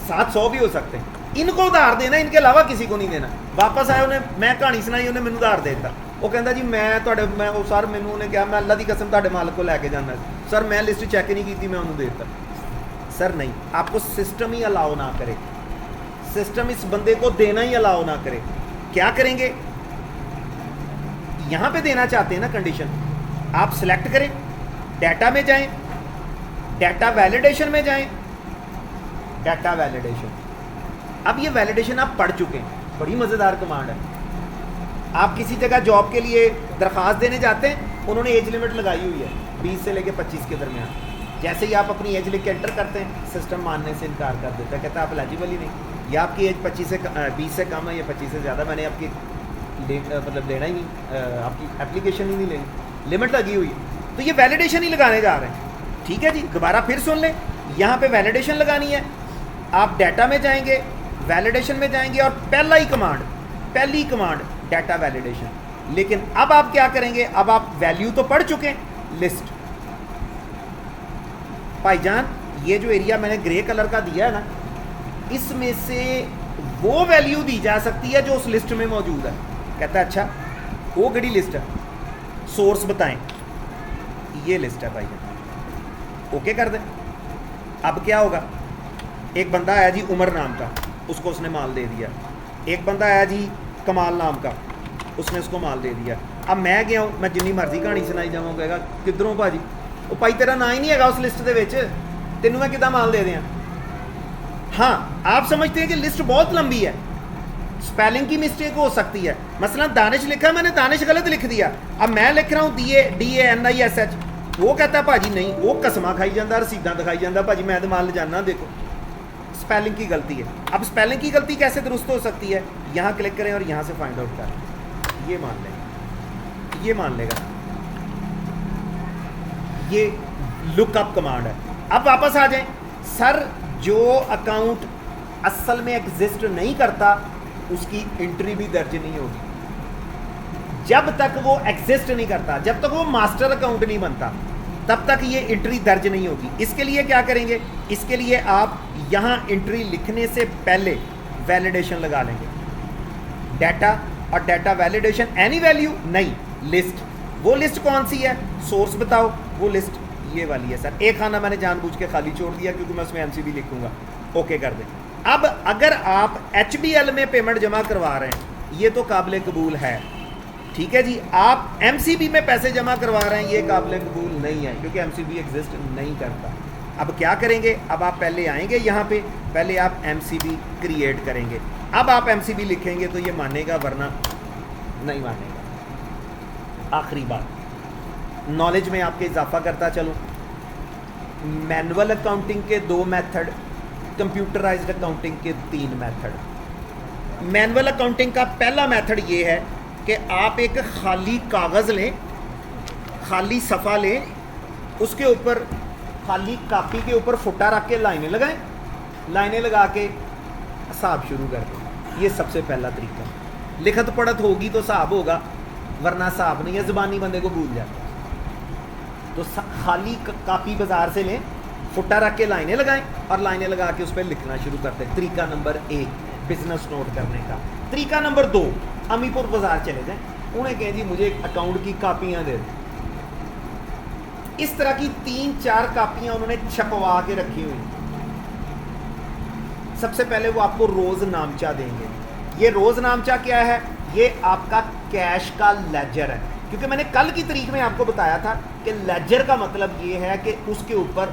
700 भी हो सकते हैं। इनको उधार देना, इनके अलावा किसी को नहीं देना। वापस आए, उन्हें मैं कहानी सुनाई, उन्हें मैनू उधार दे दिता। वो कहता जी मैं वो सर मैनू उन्हें कहा मैं अल्लाह की कसम तुहाडे मालक को लैके जाना सर, मैं लिस्ट चैक ही नहीं की, मैं उन्होंने दे दिता। सर नहीं, आपको सिस्टम ही अलाउ ना करे, सिस्टम इस बंदे को देना ही अलाउ ना करे। क्या करेंगे? यहां पे देना चाहते हैं ना कंडीशन, आप सिलेक्ट करें, डाटा में जाएं, डाटा वैलिडेशन में जाएं, डाटा वैलिडेशन। अब ये वैलिडेशन आप पढ़ चुके हैं, बड़ी मज़ेदार कमांड है। आप किसी जगह जॉब के लिए दरख्वास्त देने जाते हैं, उन्होंने एज लिमिट लगाई हुई है 20 से लेकर 25 के दरमियान। जैसे ही आप अपनी एज लिख के एंटर करते हैं, सिस्टम मानने से इनकार कर देता है, कहता है आप एलिजिबल ही नहीं, या आपकी एज 20 से कम है या 25 से ज़्यादा, मैंने आपकी मतलब लेना ही नहीं, आपकी एप्लीकेशन ही नहीं लेनी, लिमिट लगी हुई है। तो ये वैलिडेशन ही लगाने जा रहे हैं। ठीक है जी, दोबारा फिर सुन लें, यहाँ पे वैलिडेशन लगानी है। आप डाटा में जाएंगे, वैलिडेशन में जाएंगे, और पहली कमांड डाटा वैलिडेशन। लेकिन अब आप क्या करेंगे? अब आप वैल्यू तो पढ़ चुके हैं, लिस्ट। भाईजान ये जो एरिया मैंने ग्रे कलर का दिया है ना, इसमें से वो वैल्यू दी जा सकती है जो उस लिस्ट में मौजूद है। कहता है अच्छा, वो गड़ी लिस्ट है, सोर्स बताएं। ये लिस्ट है भाईजान, ओके कर दें। अब क्या होगा? एक बंदा आया जी उमर नाम का, उसको उसने माल दे दिया। एक बंदा आया जी कमाल नाम का, उसने उसको माल दे दिया। अब मैं गया हूँ, मैं जिन्नी मर्जी कहानी सुनाई जाऊँ, कहेगा किधरों भाजी, वो भाई तेरा ना ही नहीं है उस लिस्ट के विच, तेनों मैं कितना माल दे दिया। हाँ, आप समझते हैं कि लिस्ट बहुत लंबी है, स्पेलिंग की मिस्टेक हो सकती है। मसलन दानिश लिखा, मैंने दानिश गलत लिख दिया, अब मैं लिख रहा हूँ DANISH, वो कहता है भाजी नहीं, वो कसमा खाई जाता, रसीदा दिखाई जाता, भाजी मैं तो माल ले जाना, देखो स्पेलिंग की गलती है। अब स्पेलिंग की गलती कैसे दुरुस्त हो सकती है? यहाँ क्लिक करें और यहाँ से फाइंड आउट करें, ये मान लेगा, ये मान लेगा, ये लुकअप कमांड है। अब वापस आ जाएं। सर जो अकाउंट असल में एग्जिस्ट नहीं करता, उसकी एंट्री भी दर्ज नहीं होगी। जब तक वो एग्जिस्ट नहीं करता, जब तक वो मास्टर अकाउंट नहीं बनता, तब तक ये एंट्री दर्ज नहीं होगी। इसके लिए क्या करेंगे? इसके लिए आप यहाँ एंट्री लिखने से पहले वैलिडेशन लगा लेंगे, डाटा और डाटा वैलिडेशन, एनी वैल्यू नहीं, लिस्ट। वो लिस्ट कौन सी है? सोर्स बताओ, वो लिस्ट ये वाली है। सर एक खाना मैंने जानबूझ के खाली छोड़ दिया क्योंकि मैं उसमें MCB लिखूंगा, ओके कर दें। अब अगर आप HBL में पेमेंट जमा करवा रहे हैं, ये तो काबिल कबूल है, ठीक है जी। आप MCB में पैसे जमा करवा रहे हैं, ये काबिल कबूल नहीं है क्योंकि MCB एग्जिस्ट नहीं करता। अब क्या करेंगे? अब आप पहले आएंगे यहाँ पे, पहले आप MCB क्रिएट करेंगे। अब आप MCB लिखेंगे तो ये मानेगा, वरना नहीं मानेगा। आखिरी बात, नॉलेज में आपके इजाफा करता चलूँ, मैनुअल अकाउंटिंग के 2 मेथड, कंप्यूटराइज्ड अकाउंटिंग के 3 मेथड। मैनुअल अकाउंटिंग का पहला मेथड ये है कि आप एक खाली कागज़ लें, खाली सफ़ा लें, उसके ऊपर खाली कापी के ऊपर फुटा रख के लाइनें लगाएं, लाइनें लगा के हिसाब शुरू कर दें। ये सबसे पहला तरीका। लिखत पढ़त होगी तो हिसाब होगा, वरना हिसाब नहीं है, ज़बानी बंदे को भूल जाता है। तो खाली कापी बाजार से लें, फुटा रख के लाइनें लगाएं और लाइनें लगा के उस पर लिखना शुरू करते हैं। तरीका नंबर 1 बिजनेस नोट करने का। तरीका नंबर 2, अमीपुर बाजार चले जाएं, उन्हें कहें जी मुझे अकाउंट की कापियां दे दें। इस तरह की 3-4 कापियां उन्होंने छपवा के रखी हुई। सबसे पहले वो आपको रोज नामचा देंगे। ये रोज नामचा क्या है? ये आपका कैश का लेजर है, क्योंकि मैंने कल की तारीख में आपको बताया था कि लेजर का मतलब ये है कि उसके ऊपर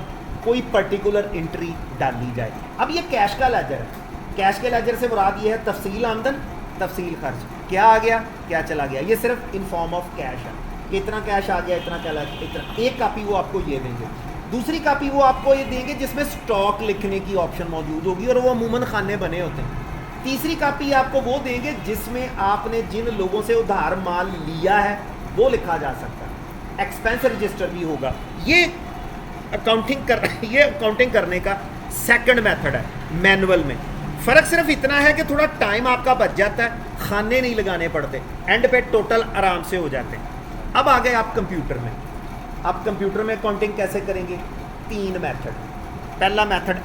कोई पर्टिकुलर एंट्री डाली जाए। अब ये कैश का लेजर है। कैश के लेजर से मुराद ये है तफसील आमदन, तफसील खर्च, क्या आ गया क्या चला गया। ये सिर्फ इन फॉर्म ऑफ कैश है कि इतना कैश आ गया, इतना चला, इतना। एक कापी वो आपको ये देंगे। दूसरी कापी वो आपको ये देंगे जिसमें स्टॉक लिखने की ऑप्शन मौजूद होगी और वो अमूमन खाने बने होते हैं। तीसरी कापी आपको वो देंगे जिसमें आपने जिन लोगों से उधार माल लिया है वो लिखा जा सकता है। एक्सपेंस रजिस्टर भी होगा। ये अकाउंटिंग करने का सेकंड मेथड है मैनुअल में। फ़र्क सिर्फ इतना है कि थोड़ा टाइम आपका बच जाता है, खाने नहीं लगाने पड़ते, एंड पे टोटल आराम से हो जाते हैं। अब आ गए आप कंप्यूटर में। आप कंप्यूटर में अकाउंटिंग कैसे करेंगे? 3 मेथड। पहला मेथड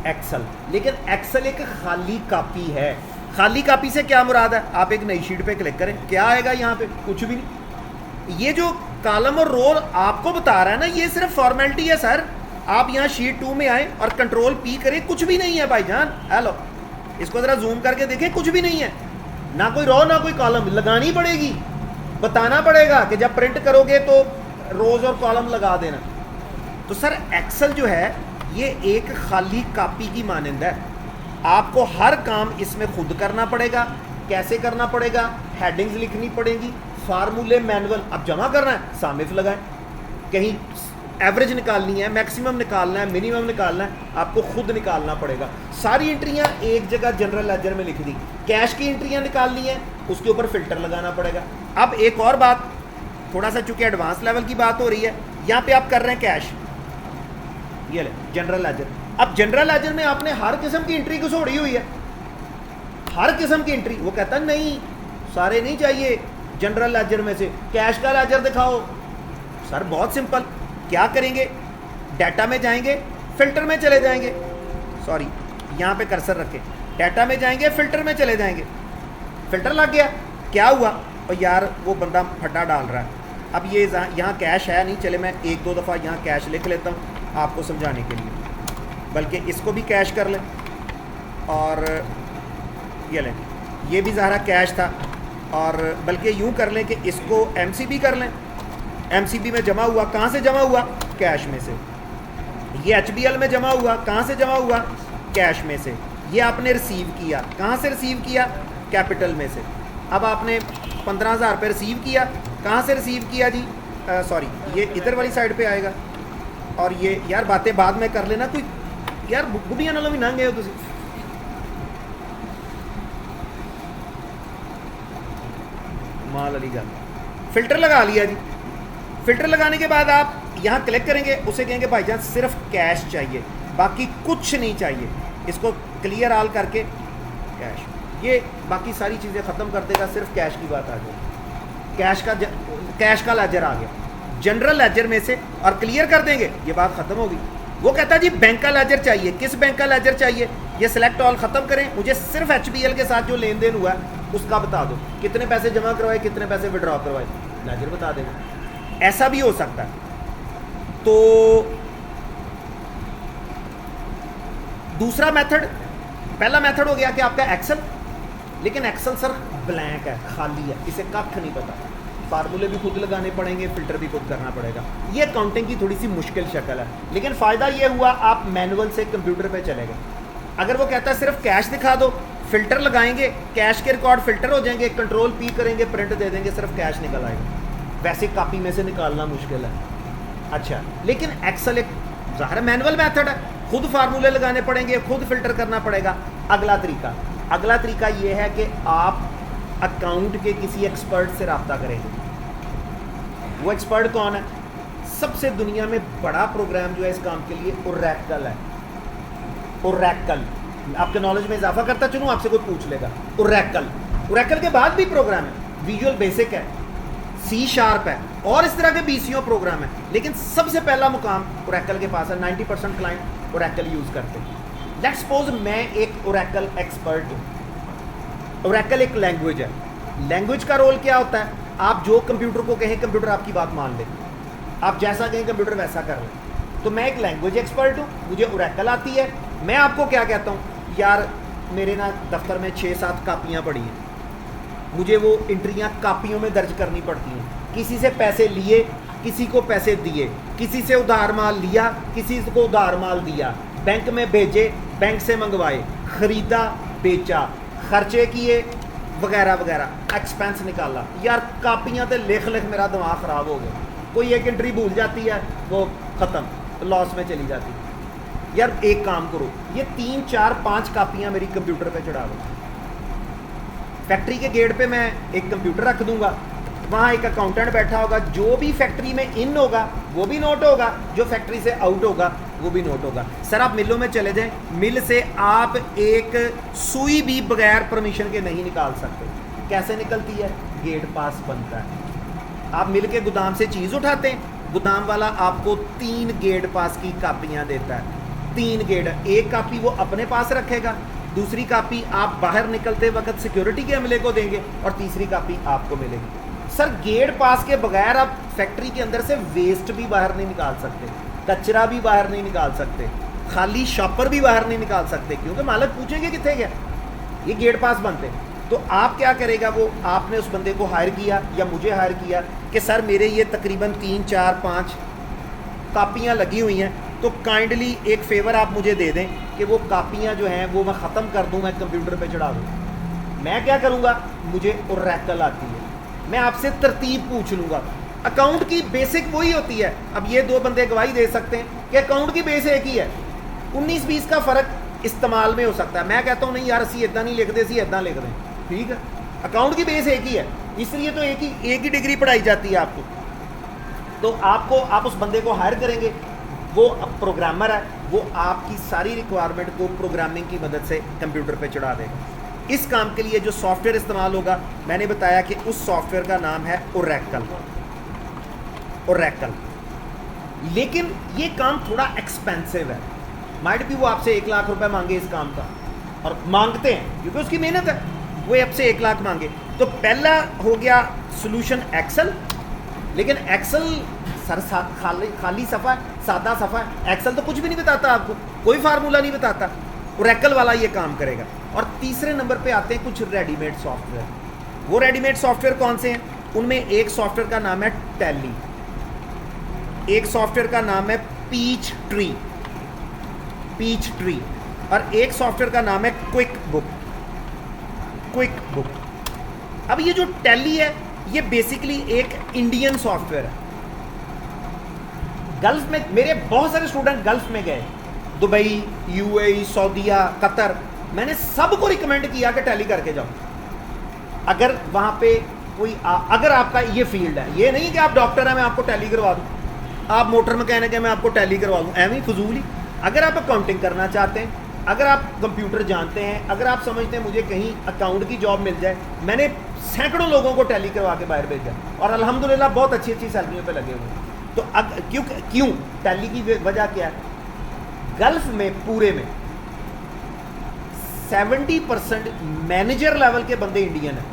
एक्सेल, लेकिन एक्सेल एक खाली कापी है। खाली कापी से क्या मुराद है? आप एक नई शीट पे क्लिक करें, क्या आएगा यहाँ पे? कुछ भी नहीं। ये जो कॉलम और रो आपको बता रहा है ना, ये सिर्फ फॉर्मेलिटी है सर। आप यहाँ शीट 2 में आए और कंट्रोल P करें, कुछ भी नहीं है भाईजान। हेलो, इसको ज़रा जूम करके देखें, कुछ भी नहीं है, ना कोई रो ना कोई कॉलम। लगानी पड़ेगी, बताना पड़ेगा कि जब प्रिंट करोगे तो रोज और कॉलम लगा देना। तो सर एक्सेल जो है ये एक खाली कापी की मानंद है। आपको हर काम इसमें खुद करना पड़ेगा। कैसे करना पड़ेगा? हेडिंग्स लिखनी पड़ेगी, फार्मूले मैनुअल। अब जमा करना है, सामिफ लगाएं। कहीं एवरेज निकालनी है, मैक्सिमम निकालना है, मिनिमम निकालना है, आपको खुद निकालना पड़ेगा। सारी एंट्रियां एक जगह जनरल लेजर में लिख दी। कैश की एंट्रियां निकालनी है, उसके ऊपर फिल्टर लगाना पड़ेगा। अब एक और बात, थोड़ा सा चूंकि एडवांस लेवल की बात हो रही है, यहाँ पे आप कर रहे हैं कैश, ये ले जनरल लेजर। अब जनरल लेजर में आपने हर किस्म की एंट्री घुसोड़ी हुई है, हर किस्म की एंट्री। वो कहता है नहीं, सारे नहीं चाहिए जनरल लेजर में से, कैश का लेजर दिखाओ। सर बहुत सिंपल, क्या करेंगे? डाटा में जाएंगे, फिल्टर में चले जाएंगे, सॉरी यहाँ पे कर्सर रखें, डाटा में जाएंगे, फिल्टर में चले जाएंगे। फिल्टर लग गया, क्या हुआ? और यार वो बंदा फटा डाल रहा है। अब ये यहाँ कैश है नहीं, चले मैं 1-2 दफ़ा यहाँ कैश लिख लेता हूँ आपको समझाने के लिए। बल्कि इसको भी कैश कर लें, और ये लें, ये भी ज़ाहिर कैश था। और बल्कि यूँ कर लें कि इसको MCB कर लें। MCB में जमा हुआ, कहाँ से जमा हुआ? कैश में से। ये HBL में जमा हुआ, कहाँ से जमा हुआ? कैश में से। ये आपने रिसीव किया, कहाँ से रिसीव किया? कैपिटल में से। अब आपने 15,000 रुपये रिसीव किया, कहाँ से रिसीव किया जी? सॉरी, ये इधर वाली साइड पे आएगा। और ये यार बातें बाद में कर लेना, कोई यार बुढ़िया नालों भी ना गए हो तुम। माल अली गल, फिल्टर लगा लिया जी। फिल्टर लगाने के बाद आप यहाँ क्लिक करेंगे, उसे कहेंगे भाईजान सिर्फ कैश चाहिए, बाकी कुछ नहीं चाहिए। इसको क्लियर ऑल करके कैश, ये बाकी सारी चीज़ें ख़त्म कर देगा, सिर्फ कैश की बात आ गई। कैश का लेजर आ गया जनरल लेजर में से, और क्लियर कर देंगे, ये बात ख़त्म होगी। वो कहता है जी बैंक का लेजर चाहिए। किस बैंक का लेजर चाहिए? ये सिलेक्ट ऑल ख़त्म करें, मुझे सिर्फ HBL के साथ जो लेन देन हुआ है उसका बता दो, कितने पैसे जमा करवाए, कितने पैसे विड्रॉ करवाए, लेजर बता देंगे। ऐसा भी हो सकता है। तो दूसरा मेथड, पहला मेथड हो गया कि आपका एक्सेल, लेकिन एक्सेल सर ब्लैंक है, खाली है, इसे कख नहीं पता। फार्मूले भी खुद लगाने पड़ेंगे, फिल्टर भी खुद करना पड़ेगा। ये अकाउंटिंग की थोड़ी सी मुश्किल शक्ल है, लेकिन फ़ायदा ये हुआ आप मैनुअल से कंप्यूटर पे चले गए। अगर वो कहता है सिर्फ कैश दिखा दो, फिल्टर लगाएंगे, कैश के रिकॉर्ड फिल्टर हो जाएंगे, कंट्रोल P करेंगे, प्रिंट दे देंगे, सिर्फ कैश निकल आएगा। वैसे कापी में से निकालना मुश्किल है। अच्छा, लेकिन एक्सेल एक ज़ाहिर मैनुअल मेथड है, खुद फार्मूले लगाने पड़ेंगे, खुद फिल्टर करना पड़ेगा। अगला तरीका ये है कि आप अकाउंट के किसी एक्सपर्ट से रब्ता करेंगे। वो एक्सपर्ट कौन है? सबसे दुनिया में बड़ा प्रोग्राम जो है इस काम के लिए ओरेकल है। ओरेकल, आपके नॉलेज में इजाफा करता चलूँ, आपसे कोई पूछ लेगा। ओरेकल के बाद भी प्रोग्राम है, विजुअल बेसिक है, C# है, और इस तरह के BCO प्रोग्राम है, लेकिन सबसे पहला मुकाम ओरेकल के पास है। 90% क्लाइंट ओरेकल यूज़ करते हैं। लेट्स सपोज मैं एक ओरेकल एक्सपर्ट हूँ। ओरेकल एक लैंग्वेज है। लैंग्वेज का रोल क्या होता है? आप जो कंप्यूटर को कहें, कंप्यूटर आपकी बात मान ले, आप जैसा कहें कंप्यूटर वैसा कर ले। तो मैं एक लैंग्वेज एक्सपर्ट हूँ, मुझे ओरेकल आती है। मैं आपको क्या कहता हूँ, यार मेरे ना दफ्तर में 6-7 कापियाँ पड़ी हैं, मुझे वो एंट्रियाँ कापियों में दर्ज करनी पड़ती हैं। किसी से पैसे लिए, किसी को पैसे दिए, किसी से उधार माल लिया, किसी को उधार माल दिया, बैंक में भेजे, बैंक से मंगवाए, ख़रीदा, बेचा, खर्चे किए, वगैरह वगैरह, एक्सपेंस निकाला। यार कापियाँ तो लिख मेरा दिमाग ख़राब हो गया। कोई एक एंट्री भूल जाती है, वो ख़त्म, लॉस में चली जाती है। यार एक काम करो, ये 3, 4, 5 कापियाँ मेरी कंप्यूटर पे चढ़ा दो। फैक्ट्री के गेट पे मैं एक कंप्यूटर रख दूंगा, वहाँ एक अकाउंटेंट बैठा होगा, जो भी फैक्ट्री में इन होगा वो भी नोट होगा, जो फैक्ट्री से आउट होगा वो भी नोट होगा। सर आप मिलों में चले जाएं, मिल से आप एक सुई भी बगैर परमिशन के नहीं निकाल सकते। कैसे निकलती है? गेट पास बनता है। आप मिल के गोदाम से चीज़ उठाते हैं, गोदाम वाला आपको 3 गेट पास की कापियाँ देता है। 3 गेट, एक कापी वो अपने पास रखेगा, दूसरी कापी आप बाहर निकलते वक्त सिक्योरिटी के अमले को देंगे और तीसरी कापी आपको मिलेगी। सर गेट पास के बगैर आप फैक्ट्री के अंदर से वेस्ट भी बाहर नहीं निकाल सकते, कचरा भी बाहर नहीं निकाल सकते, खाली शॉपर भी बाहर नहीं निकाल सकते, क्योंकि मालिक पूछेंगे कितने गया, ये गेट पास बनते। तो आप क्या करेगा, वो आपने उस बंदे को हायर किया या मुझे हायर किया कि सर मेरे ये तकरीबन 3, 4, 5 कापियाँ लगी हुई हैं, तो काइंडली एक फेवर आप मुझे दे दें कि वो कापियाँ जो हैं वो मैं ख़त्म कर दूँ, मैं कंप्यूटर पे चढ़ा दूँ। मैं क्या करूँगा, मुझे ओरेकल आती है, मैं आपसे तरतीब पूछ लूँगा। अकाउंट की बेसिक वही होती है। अब ये 2 बंदे गवाही दे सकते हैं कि अकाउंट की बेस एक ही है, 19-20 का फ़र्क इस्तेमाल में हो सकता है। मैं कहता हूँ नहीं यार असी इतना नहीं लिखते, असी इतना लिख दें, ठीक है। अकाउंट की बेस एक ही है, इसलिए तो एक ही डिग्री पढ़ाई जाती है आपको। तो आप उस बंदे को हायर करेंगे, वो प्रोग्रामर है, वो आपकी सारी रिक्वायरमेंट को प्रोग्रामिंग की मदद से कंप्यूटर पे चढ़ा देगा। इस काम के लिए जो सॉफ्टवेयर इस्तेमाल होगा, मैंने बताया कि उस सॉफ्टवेयर का नाम है ओरेकल। लेकिन ये काम थोड़ा एक्सपेंसिव है, माइट भी वो आपसे 1 लाख रुपए मांगे इस काम का, और मांगते हैं क्योंकि उसकी मेहनत है, वो आपसे 1 लाख मांगे। तो पहला हो गया सोल्यूशन एक्सेल, लेकिन एक्सेल सर खाली सफ़ा, सादा सफ़ा, एक्सेल तो कुछ भी नहीं बताता आपको, कोई फार्मूला नहीं बताता। ओरेकल वाला ये काम करेगा। और तीसरे नंबर पे आते हैं कुछ रेडीमेड सॉफ्टवेयर। वो रेडीमेड सॉफ्टवेयर कौन से हैं? उनमें एक सॉफ्टवेयर का नाम है टैली, एक सॉफ्टवेयर का नाम है पीच ट्री, और एक सॉफ्टवेयर का नाम है क्विक बुक। अब ये जो टैली है ये बेसिकली एक इंडियन सॉफ्टवेयर है। गल्फ में मेरे बहुत सारे स्टूडेंट गल्फ में गए, दुबई, यूएई, सऊदीया, कतर, मैंने सबको रिकमेंड किया कि टैली करके जाओ। अगर वहाँ पे कोई अगर आपका ये फील्ड है, ये नहीं कि आप डॉक्टर हैं मैं आपको टैली करवा दूँ, आप मोटर मैकेनिक है मैं आपको टैली करवा दूँ, एवं फजूल ही। अगर आप अकाउंटिंग करना चाहते हैं, अगर आप कंप्यूटर जानते हैं, अगर आप समझते हैं मुझे कहीं अकाउंट की जॉब मिल जाए, मैंने सैकड़ों लोगों को टैली करवा के बाहर भेजा और अल्हम्दुलिल्लाह बहुत अच्छी अच्छी सैलरियों पे लगे हुए हैं। तो क्यों टैली की वजह क्या है? गल्फ में पूरे में 70% मैनेजर लेवल के बंदे इंडियन हैं,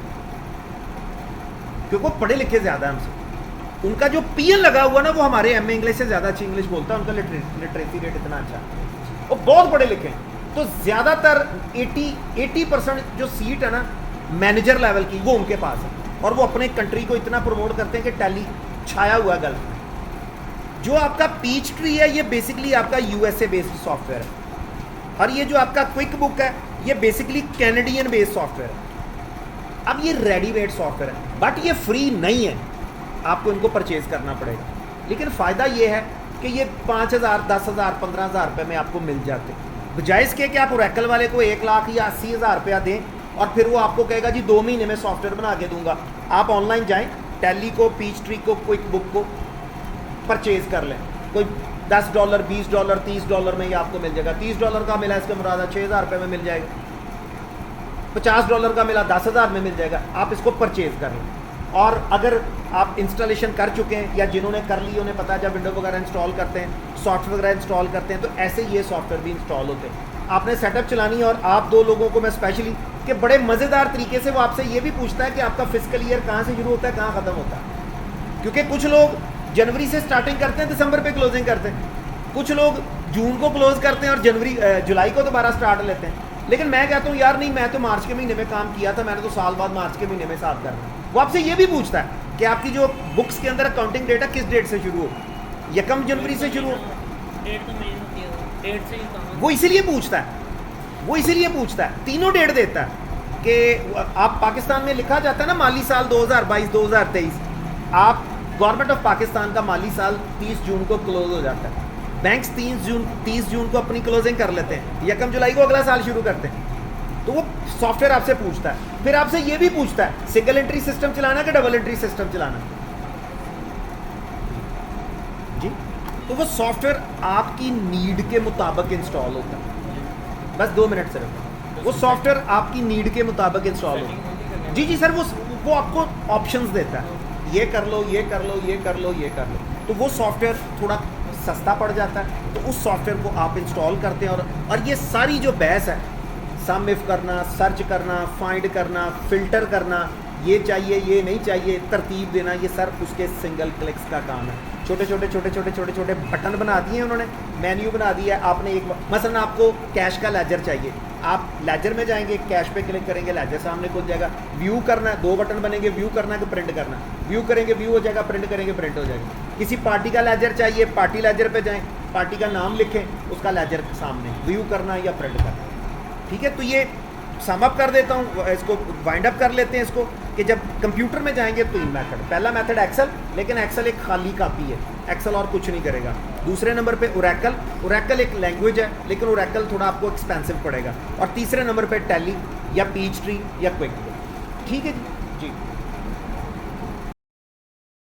क्योंकि वो पढ़े लिखे ज़्यादा हैं हमसे। उनका जो पीएन लगा हुआ ना, वो हमारे एमए इंग्लिश से ज़्यादा अच्छी इंग्लिश बोलता है, उनका लिटरेसी रेट इतना अच्छा है, वो बहुत पढ़े लिखे हैं। तो ज़्यादातर 80% जो सीट है ना मैनेजर लेवल की, वो उनके पास है, और वो अपने कंट्री को इतना प्रमोट करते हैं कि टैली छाया हुआ है गल्फ में। जो आपका पीच ट्री है ये बेसिकली आपका यूएसए बेस्ड सॉफ्टवेयर है, और ये जो आपका क्विक बुक है ये बेसिकली कैनेडियन बेस्ड सॉफ्टवेयर है। अब ये रेडीमेड सॉफ्टवेयर है, बट ये फ्री नहीं है, आपको इनको परचेज करना पड़ेगा। लेकिन फ़ायदा ये है कि ये 5,000, 10,000, 15,000 रुपये में आपको मिल जाते हैं, बजाय इसके कि आप ओरेकल वाले को 1 लाख या 80,000 रुपया दें और फिर वो आपको कहेगा जी 2 महीने में सॉफ्टवेयर बना के दूंगा। आप ऑनलाइन जाएं, टैली को, पीच ट्री को, क्विक बुक को परचेज कर लें, कोई $10, $20, $30 में ये आपको मिल जाएगा। $30 का मिला इसका मुराद 6,000 रुपये में मिल जाएगा, $50 का मिला 10,000 में मिल जाएगा। आप इसको परचेज कर लें। और अगर आप इंस्टॉलेशन कर चुके हैं या जिन्होंने कर ली उन्हें पता है जब विंडो वगैरह इंस्टॉल करते हैं, सॉफ्टवेयर वगैरह इंस्टॉल करते हैं, तो ऐसे ये सॉफ्टवेयर भी इंस्टॉल होते हैं। आपने सेटअप चलानी है, और आप 2 लोगों को मैं स्पेशली कि बड़े मज़ेदार तरीके से वो आपसे ये भी पूछता है कि आपका फिजिकल ईयर कहाँ से शुरू होता है, कहाँ ख़त्म होता है। क्योंकि कुछ लोग जनवरी से स्टार्टिंग करते हैं, दिसंबर पे क्लोजिंग करते हैं, कुछ लोग जून को क्लोज करते हैं और जुलाई को दोबारा स्टार्ट लेते हैं। लेकिन मैं कहता हूँ यार नहीं, मैं तो मार्च के महीने में काम किया था, मैंने तो साल बाद मार्च के महीने में हिसाब करना। वो आपसे ये भी पूछता है कि आपकी जो बुक्स के अंदर अकाउंटिंग डेटा किस डेट से शुरू हो, 1 जनवरी से शुरू हो, वो इसीलिए पूछता है, तीनों डेट देता है कि आप पाकिस्तान में लिखा जाता है ना माली साल 2022-2023, आप गवर्नमेंट ऑफ पाकिस्तान का माली साल 30 जून को क्लोज हो जाता है। बैंक्स 30 जून को अपनी क्लोजिंग कर लेते हैं, 1 जुलाई को अगला साल शुरू करते हैं। तो वो सॉफ्टवेयर आपसे पूछता है, फिर आपसे ये भी पूछता है सिंगल एंट्री सिस्टम चलाना कि डबल एंट्री सिस्टम चलाना जी। तो वो सॉफ्टवेयर आपकी नीड के मुताबिक इंस्टॉल होता है। बस 2 मिनट से रुको। वो सॉफ्टवेयर आपकी नीड के मुताबिक इंस्टॉल होता है। जी जी सर, वो आपको ऑप्शंस देता है, ये कर लो, ये कर लो, ये कर लो, ये कर लो। तो वो सॉफ्टवेयर थोड़ा सस्ता पड़ जाता है, तो उस सॉफ्टवेयर को आप इंस्टॉल करते हैं। और ये सारी जो बहस है, सम इफ करना, सर्च करना, फाइंड करना, फिल्टर करना, ये चाहिए, ये नहीं चाहिए, तरतीब देना, ये सर उसके सिंगल क्लिक्स का काम है। छोटे छोटे बटन बना दिए उन्होंने, मेन्यू बना दिया है। आपने एक मसलन आपको कैश का लेजर चाहिए, आप लेजर में जाएंगे, कैश पे क्लिक करेंगे, लेजर सामने खुल जाएगा। व्यू करना है, 2 बटन बनेंगे, व्यू करना है कि प्रिंट करना है। व्यू करेंगे, व्यू हो जाएगा, प्रिंट करेंगे, प्रिंट हो जाएगा। किसी पार्टी का लेजर चाहिए, पार्टी लेजर पे जाएं, पार्टी का नाम लिखें, उसका लेजर सामने, व्यू करना या प्रिंट करना। ठीक है, तो ये सम अप कर देता हूँ, इसको वाइंड अप कर लेते हैं इसको, कि जब कंप्यूटर में जाएंगे 3 मेथड। पहला मेथड एक्सेल, लेकिन एक्सेल एक खाली कापी है, एक्सेल और कुछ नहीं करेगा। दूसरे नंबर पे ओरेकल, ओरेकल एक लैंग्वेज है, लेकिन ओरेकल थोड़ा आपको एक्सपेंसिव पड़ेगा। और तीसरे नंबर पे टैली या पीच ट्री या क्विक। ठीक है जी जी।